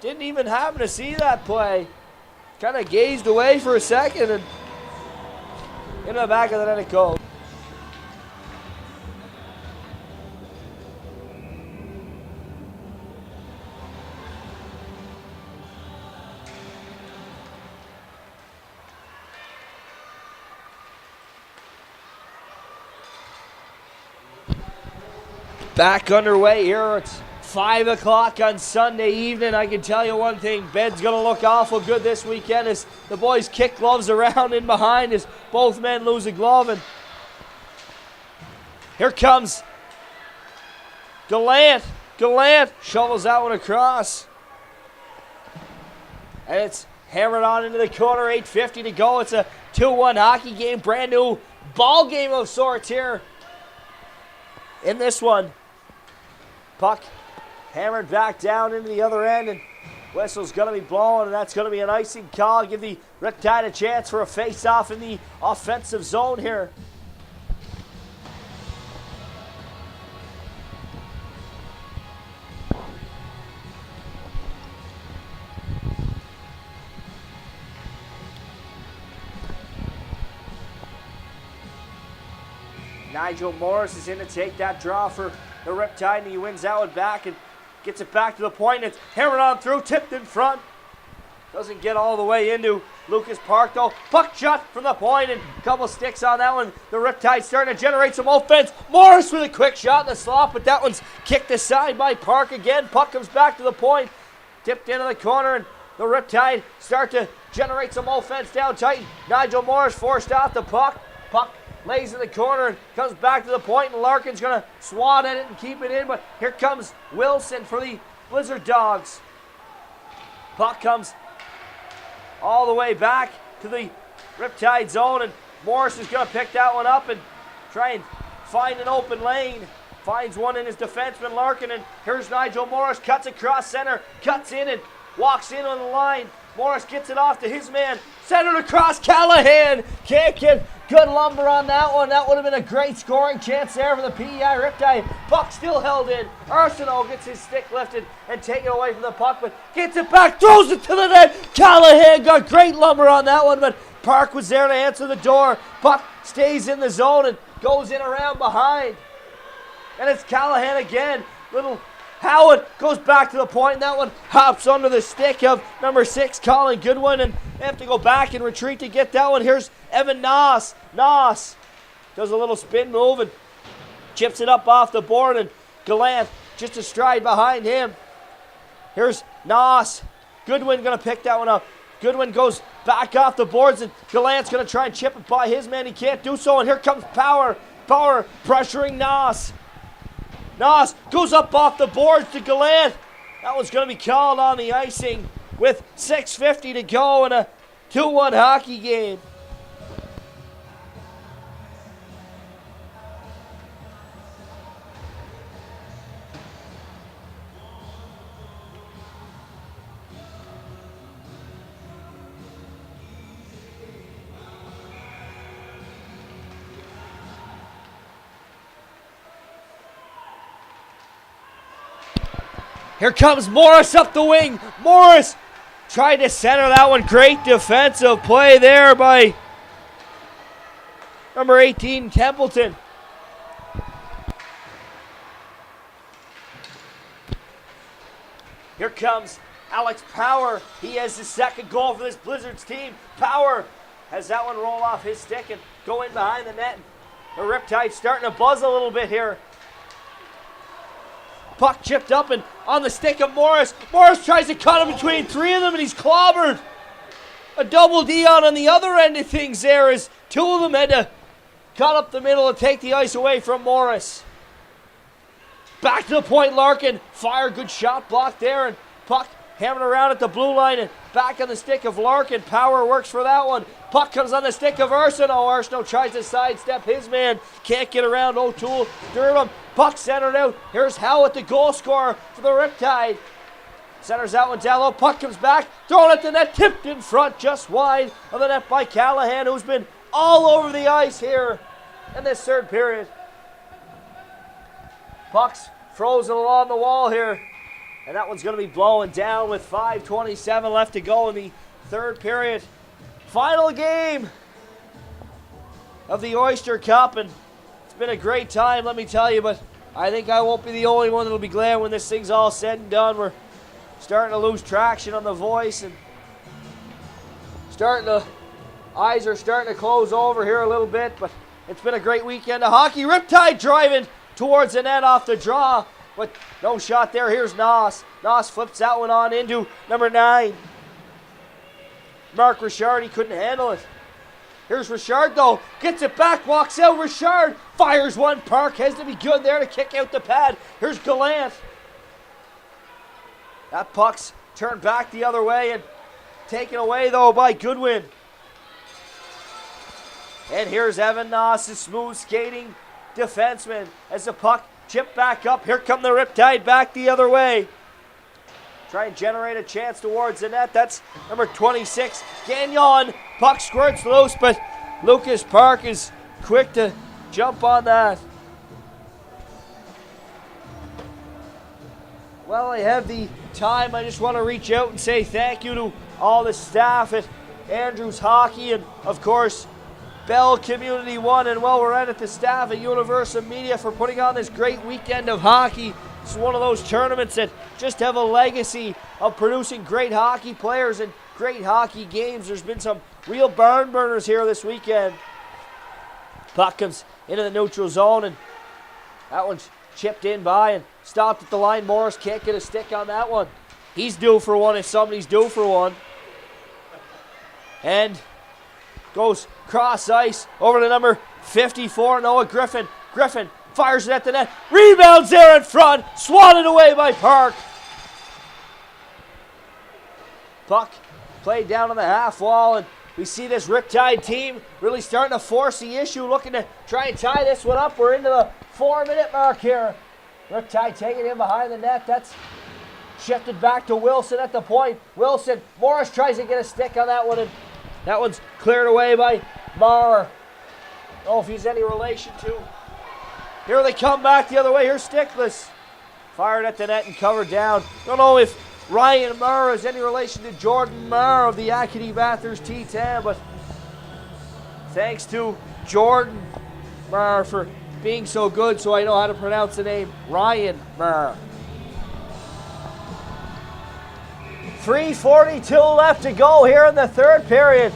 Didn't even happen to see that play. Kind of gazed away for a second and in the back of the net it goes. Back underway here. It's 5 o'clock on Sunday evening. I can tell you one thing, bed's going to look awful good this weekend as the boys kick gloves around in behind as both men lose a glove. And here comes Gallant. Gallant shovels that one across. And it's hammered on into the corner, 8:50 to go. It's a 2-1 hockey game, brand new ball game of sorts here in this one. Puck hammered back down into the other end, and whistle's going to be blown, and that's going to be an icing call. Give the Riptide a chance for a face-off in the offensive zone here. Nigel Morris is in to take that draw for the Riptide, and he wins that one back and gets it back to the point. It's hammered on through, tipped in front. Doesn't get all the way into Lucas Park though. Puck shot from the point and a couple sticks on that one. The Riptide starting to generate some offense. Morris with a quick shot in the slot, but that one's kicked aside by Park again. Puck comes back to the point. Tipped into the corner, and the Riptide start to generate some offense down tight. Nigel Morris forced out the puck. Puck lays in the corner and comes back to the point, and Larkin's going to swat at it and keep it in, but here comes Wilson for the Blizzard Dogs. Puck comes all the way back to the Riptide zone, and Morris is going to pick that one up and try and find an open lane. Finds one in his defenseman, Larkin, and here's Nigel Morris, cuts across center, cuts in and walks in on the line. Morris gets it off to his man, centered across Callahan. Can't get good lumber on that one. That would have been a great scoring chance there for the PEI Riptide. Puck still held in. Arsenault gets his stick lifted and taken away from the puck, but gets it back, throws it to the net. Callahan got great lumber on that one, but Park was there to answer the door. Puck stays in the zone and goes in around behind. And it's Callahan again. Little Howard goes back to the point, and that one hops under the stick of number 6, Colin Goodwin, and they have to go back and retreat to get that one. Here's Evan Noss. Noss does a little spin move and chips it up off the board, and Gallant just a stride behind him. Here's Noss. Goodwin going to pick that one up. Goodwin goes back off the boards, and Gallant's going to try and chip it by his man. He can't do so, and here comes Power. Power pressuring Noss. Noss goes up off the boards to Gallant. That one's going to be called on the icing with 6:50 to go in a 2-1 hockey game. Here comes Morris up the wing. Morris tried to center that one. Great defensive play there by number 18, Templeton. Here comes Alex Power. He has his second goal for this Blizzards team. Power has that one roll off his stick and go in behind the net. The Riptide starting to buzz a little bit here. Puck chipped up and on the stick of Morris. Morris tries to cut him between three of them, and he's clobbered. A double D on the other end of things there as two of them had to cut up the middle and take the ice away from Morris. Back to the point, Larkin. Fire, good shot blocked there, and puck hammered around at the blue line and back on the stick of Larkin. Power works for that one. Puck comes on the stick of Arsenault. Arsenault tries to sidestep his man. Can't get around O'Toole. Durham. Puck centered out. Here's Howitt, the goal scorer for the Riptide. Centers that one down low. Puck comes back. Thrown at the net. Tipped in front just wide of the net by Callahan, who's been all over the ice here in this third period. Puck's frozen along the wall here And that one's going to be blowing down with 5:27 left to go in the third period. Final game of the Oyster Cup, and it's been a great time, let me tell you, but I think I won't be the only one that'll be glad when this thing's all said and done. We're starting to lose traction on the voice, and eyes are starting to close over here a little bit, but it's been a great weekend of hockey. Riptide driving towards the net off the draw, but no shot there. Here's Noss. Noss flips that one on into number 9. Mark Richard, he couldn't handle it. Here's Richard though, gets it back, walks out. Richard fires one. Park has to be good there to kick out the pad. Here's Gallant. That puck's turned back the other way and taken away though by Goodwin. And here's Evan Noss, the smooth skating defenseman, as the puck chipped back up. Here come the Riptide back the other way. Try and generate a chance towards the net. That's number 26, Gagnon. Puck squirts loose, but Lucas Park is quick to jump on that. Well, I have the time. I just want to reach out and say thank you to all the staff at Andrews Hockey, and of course Bell Community 1, and well, we're at the staff at Universal Media for putting on this great weekend of hockey. It's one of those tournaments that just have a legacy of producing great hockey players and great hockey games. There's been some real barn burners here this weekend. Puck comes into the neutral zone, and that one's chipped in by and stopped at the line. Morris can't get a stick on that one. He's due for one if somebody's due for one. And goes cross ice over to number 54, Noah Griffin. Griffin fires it at the net. Rebounds there in front. Swatted away by Park. Puck played down on the half wall, and we see this Riptide team really starting to force the issue, looking to try and tie this one up. We're into the 4-minute mark here. Riptide taking him behind the net. That's shifted back to Wilson at the point. Wilson, Morris tries to get a stick on that one, and that one's cleared away by Marr. Oh, if he's any relation to. Here they come back the other way. Here's Stickless. Fired at the net and covered down. Don't know if Ryan Marr is any relation to Jordan Marr of the Acadie Bathurst T10, but thanks to Jordan Marr for being so good, so I know how to pronounce the name Ryan Marr. 3:42 left to go here in the third period.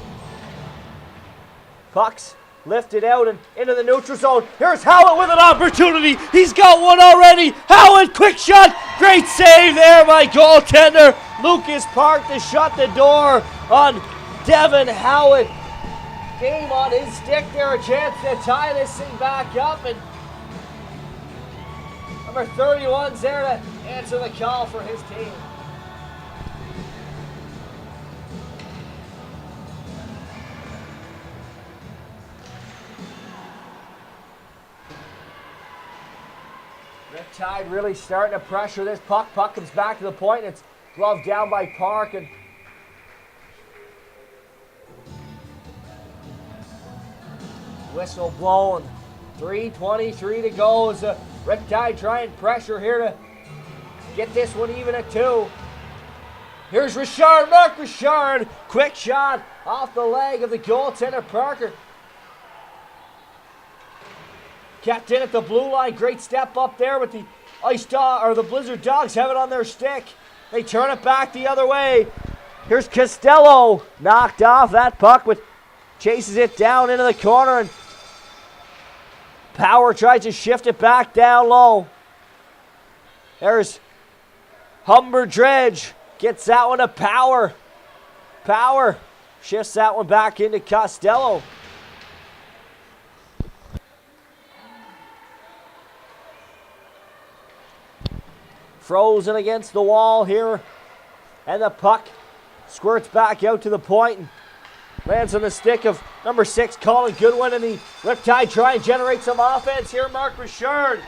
Pucks lifted out and into the neutral zone. Here's Howlett with an opportunity. He's got one already. Howlett, quick shot. Great save there by goaltender Lucas Park to shut the door on Devin Howlett. Game on his stick there, a chance to tie this thing back up, and number 31's there to answer the call for his team. Riptide really starting to pressure this puck. Puck comes back to the point. It's gloved down by Park, and whistle blown. 3:23 to go as the Riptide try and pressure here to get this one even at 2. Here's Richard, Mark Richard. Quick shot off the leg of the goaltender Parker. Kept in at the blue line. Great step up there with the the Blizzard Dogs have it on their stick. They turn it back the other way. Here's Costello. Knocked off that puck, but chases it down into the corner, and Power tries to shift it back down low. There's Humber Dredge. Gets that one to Power. Power shifts that one back into Costello. Frozen against the wall here, and the puck squirts back out to the point and lands on the stick of number 6, Colin Goodwin, and the Riptide try and generate some offense here. Mark Richard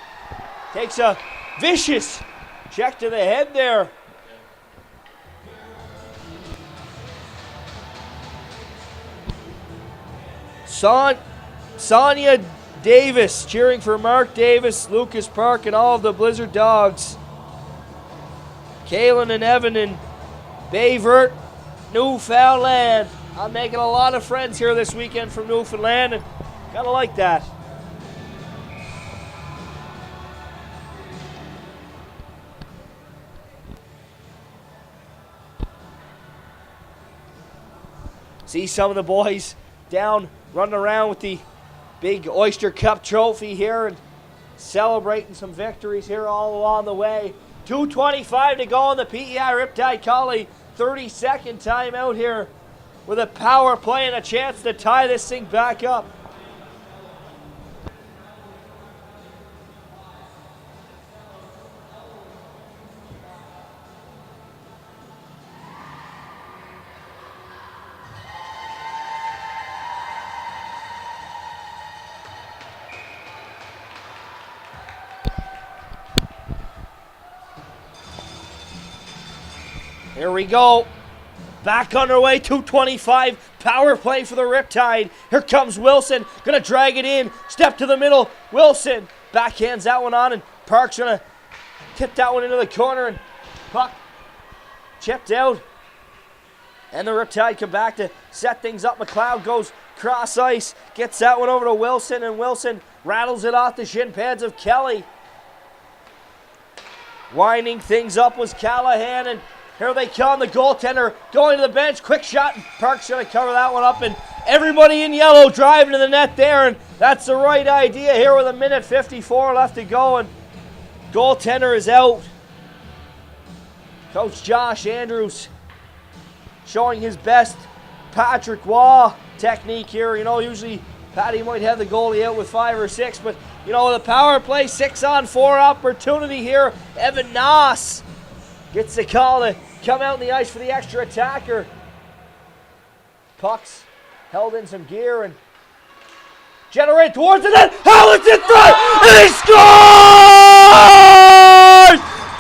takes a vicious check to the head there. Sonia Davis cheering for Mark Davis, Lucas Park, and all of the Blizzard Dogs. Kaylin and Evan in Bayvert, Newfoundland. I'm making a lot of friends here this weekend from Newfoundland, and gotta like that. See some of the boys down running around with the big Oyster Cup trophy here and celebrating some victories here all along the way. 2:25 to go in the PEI Riptide Collie 30-second timeout here with a power play and a chance to tie this thing back up. Here we go. Back underway, 2:25. Power play for the Riptide. Here comes Wilson. Gonna drag it in. Step to the middle. Wilson backhands that one on, and Park's gonna tip that one into the corner, and puck chipped out. And the Riptide come back to set things up. McLeod goes cross ice. Gets that one over to Wilson, and Wilson rattles it off the shin pads of Kelly. Winding things up was Callahan, and here they come, the goaltender going to the bench, quick shot, and Park's going to cover that one up, and everybody in yellow driving to the net there, and that's the right idea here with 1:54 left to go, and goaltender is out. Coach Josh Andrews showing his best Patrick Waugh technique here. You know, usually Patty might have the goalie out with 5 or 6, but, you know, the power play 6-on-4 opportunity here. Evan Noss gets the call to come out on the ice for the extra attacker. Pucks held in some gear and generate towards the net. Howlett's in front, and he scores!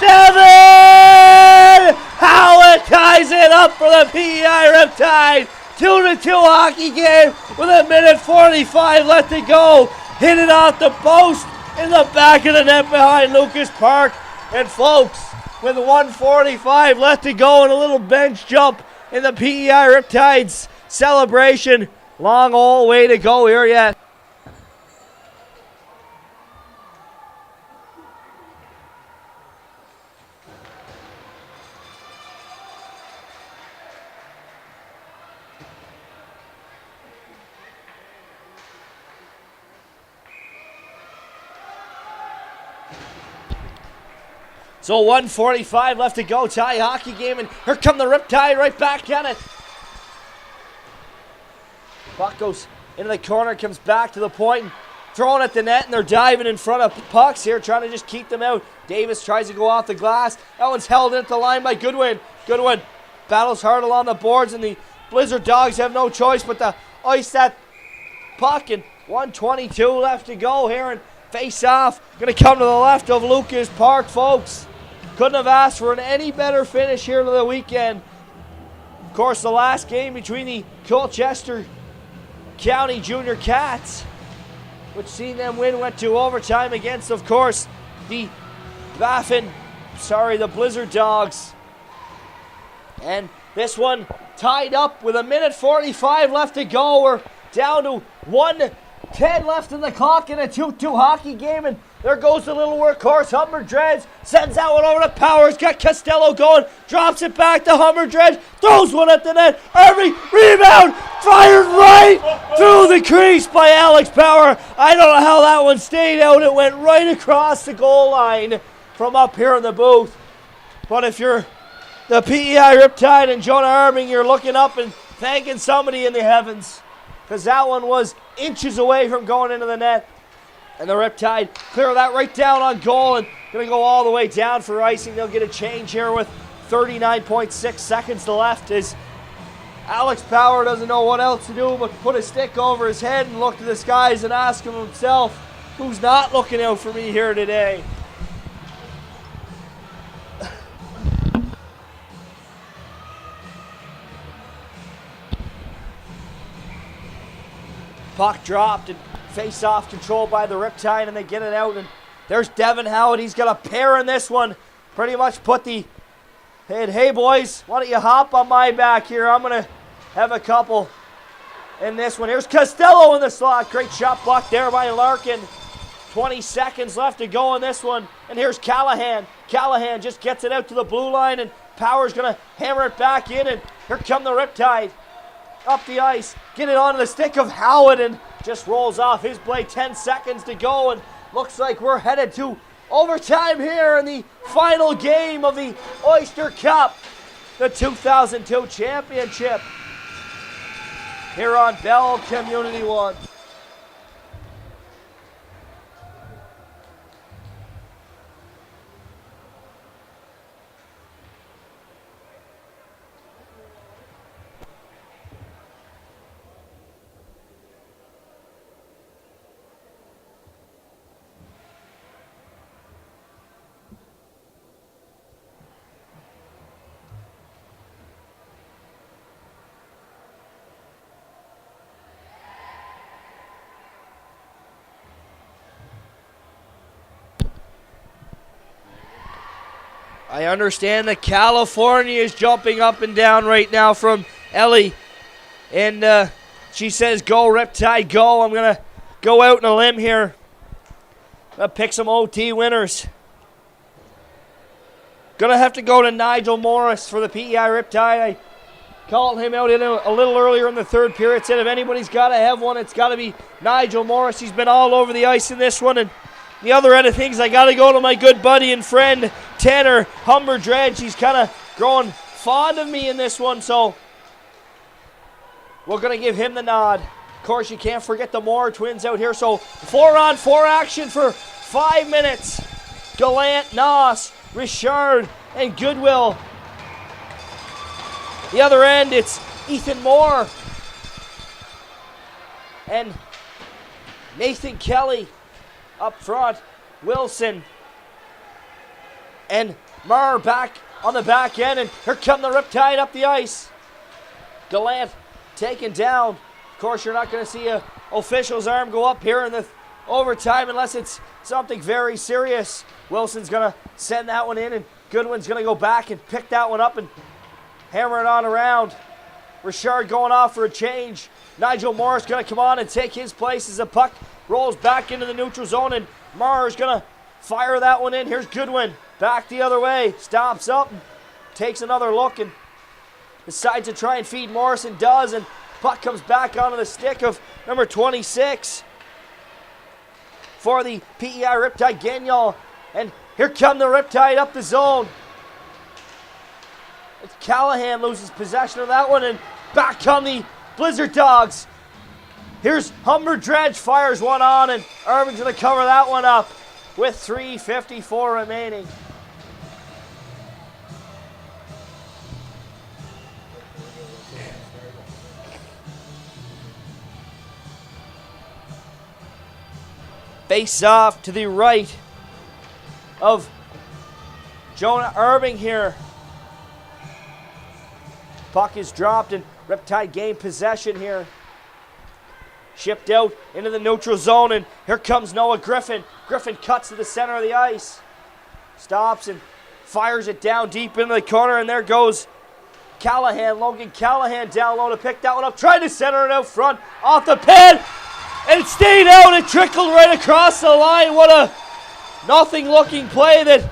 Devin Howlett ties it up for the PEI Riptide. 2-2 hockey game with 1:45 left to go. Hit it off the post in the back of the net behind Lucas Park. And folks, with 1:45 left to go and a little bench jump in the PEI Riptides celebration. Long old way to go here yet. So 1:45 left to go, tie hockey game, and here come the Riptide right back at it. Puck goes into the corner, comes back to the point, throwing at the net, and they're diving in front of pucks here, trying to just keep them out. Davis tries to go off the glass. That one's held at the line by Goodwin. Goodwin battles hard along the boards, and the Blizzard Dogs have no choice but to ice that puck, and 1:22 left to go here, and face off. Going to come to the left of Lucas Park, folks. Couldn't have asked for an any better finish here to the weekend. Of course, the last game between the Colchester County Junior Cats, which seen them win, went to overtime against, of course, the Blizzard Dogs. And this one tied up with 1:45 left to go. We're down to 1:10 left in the clock in a 2-2 hockey game, and there goes the little workhorse. Humber Dredge sends that one over to Powers. Got Costello going. Drops it back to Humber Dredge. Throws one at the net. Irving, rebound. Fired right through the crease by Alex Power. I don't know how that one stayed out. It went right across the goal line from up here in the booth. But if you're the PEI Riptide and Jonah Irving, you're looking up and thanking somebody in the heavens, because that one was inches away from going into the net. And the Riptide clear that right down on goal and going to go all the way down for icing. They'll get a change here with 39.6 seconds left as Alex Power doesn't know what else to do but put a stick over his head and look to the skies and ask himself, who's not looking out for me here today? Puck dropped and face-off controlled by the Riptide, and they get it out, and there's Devin Howard. He's got a pair in this one. Pretty much put the And hey boys, why don't you hop on my back here? I'm going to have a couple in this one. Here's Costello in the slot. Great shot block there by Larkin. 20 seconds left to go in this one. And here's Callahan. Callahan just gets it out to the blue line, and Power's going to hammer it back in. And here come the Riptide. Up the ice. Get it onto the stick of Howard, and just rolls off his blade. 10 seconds to go, and looks like we're headed to overtime here in the final game of the Oyster Cup, the 2002 championship here on Bell Community One. I understand that California is jumping up and down right now from Ellie. And she says, go Riptide, go. I'm going to go out on a limb here. I'm going to pick some OT winners. Going to have to go to Nigel Morris for the PEI Riptide. I called him out a little earlier in the third period. Said if anybody's got to have one, it's got to be Nigel Morris. He's been all over the ice in this one. And the other end of things, I got to go to my good buddy and friend, Tanner Humberdredge. He's kind of growing fond of me in this one, so we're going to give him the nod. Of course, you can't forget the Moore twins out here, so 4-on-4 action for 5 minutes. Gallant, Noss, Richard, and Goodwill. The other end, it's Ethan Moore and Nathan Kelly. Up front, Wilson and Murr back on the back end, and here come the Riptide up the ice. Gallant taken down. Of course, you're not going to see a official's arm go up here in the overtime unless it's something very serious. Wilson's going to send that one in, and Goodwin's going to go back and pick that one up and hammer it on around. Richard going off for a change. Nigel Morris going to come on and take his place as the puck rolls back into the neutral zone, and Mars going to fire that one in. Here's Goodwin back the other way. Stops up and takes another look and decides to try and feed Morris, and does, and puck comes back onto the stick of number 26 for the PEI Riptide, Gagnon. And here come the Riptide up the zone. It's Callahan loses possession of that one, and back come the Blizzard Dogs. Here's Humberdredge, fires one on, and Irving's going to cover that one up with 3:54 remaining. Face off to the right of Jonah Irving here. Puck is dropped, and Riptide gain possession here. Shipped out into the neutral zone, and here comes Noah Griffin. Griffin cuts to the center of the ice. Stops and fires it down deep into the corner, and there goes Callahan. Logan Callahan down low to pick that one up. Tried to center it out front off the pad, and it stayed out. It trickled right across the line. What a nothing-looking play that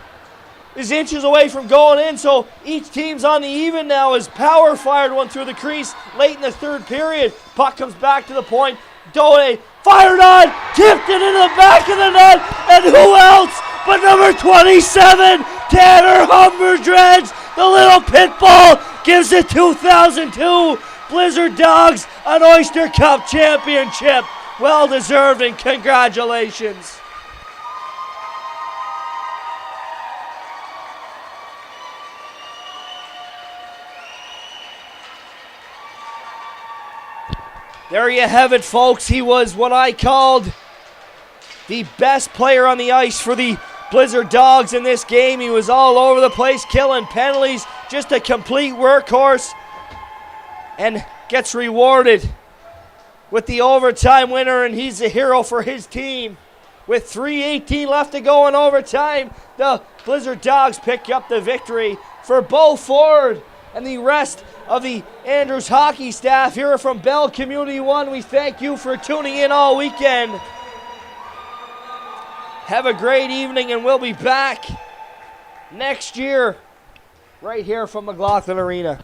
is inches away from going in. So each team's on the even now as Power fired one through the crease late in the third period. Puck comes back to the point. Doe fired on, tipped it into the back of the net, and who else but number 27, Tanner Humberdredge, the little pit bull, gives the 2002 Blizzard Dogs an Oyster Cup championship. Well deserved, and congratulations. There you have it, folks. He was what I called the best player on the ice for the Blizzard Dogs in this game. He was all over the place, killing penalties, just a complete workhorse, and gets rewarded with the overtime winner, and he's a hero for his team. With 3:18 left to go in overtime, the Blizzard Dogs pick up the victory For Bo Ford and the rest of the Andrews hockey staff here from Bell Community 1, we thank you for tuning in all weekend. Have a great evening, and we'll be back next year right here from McLaughlin Arena.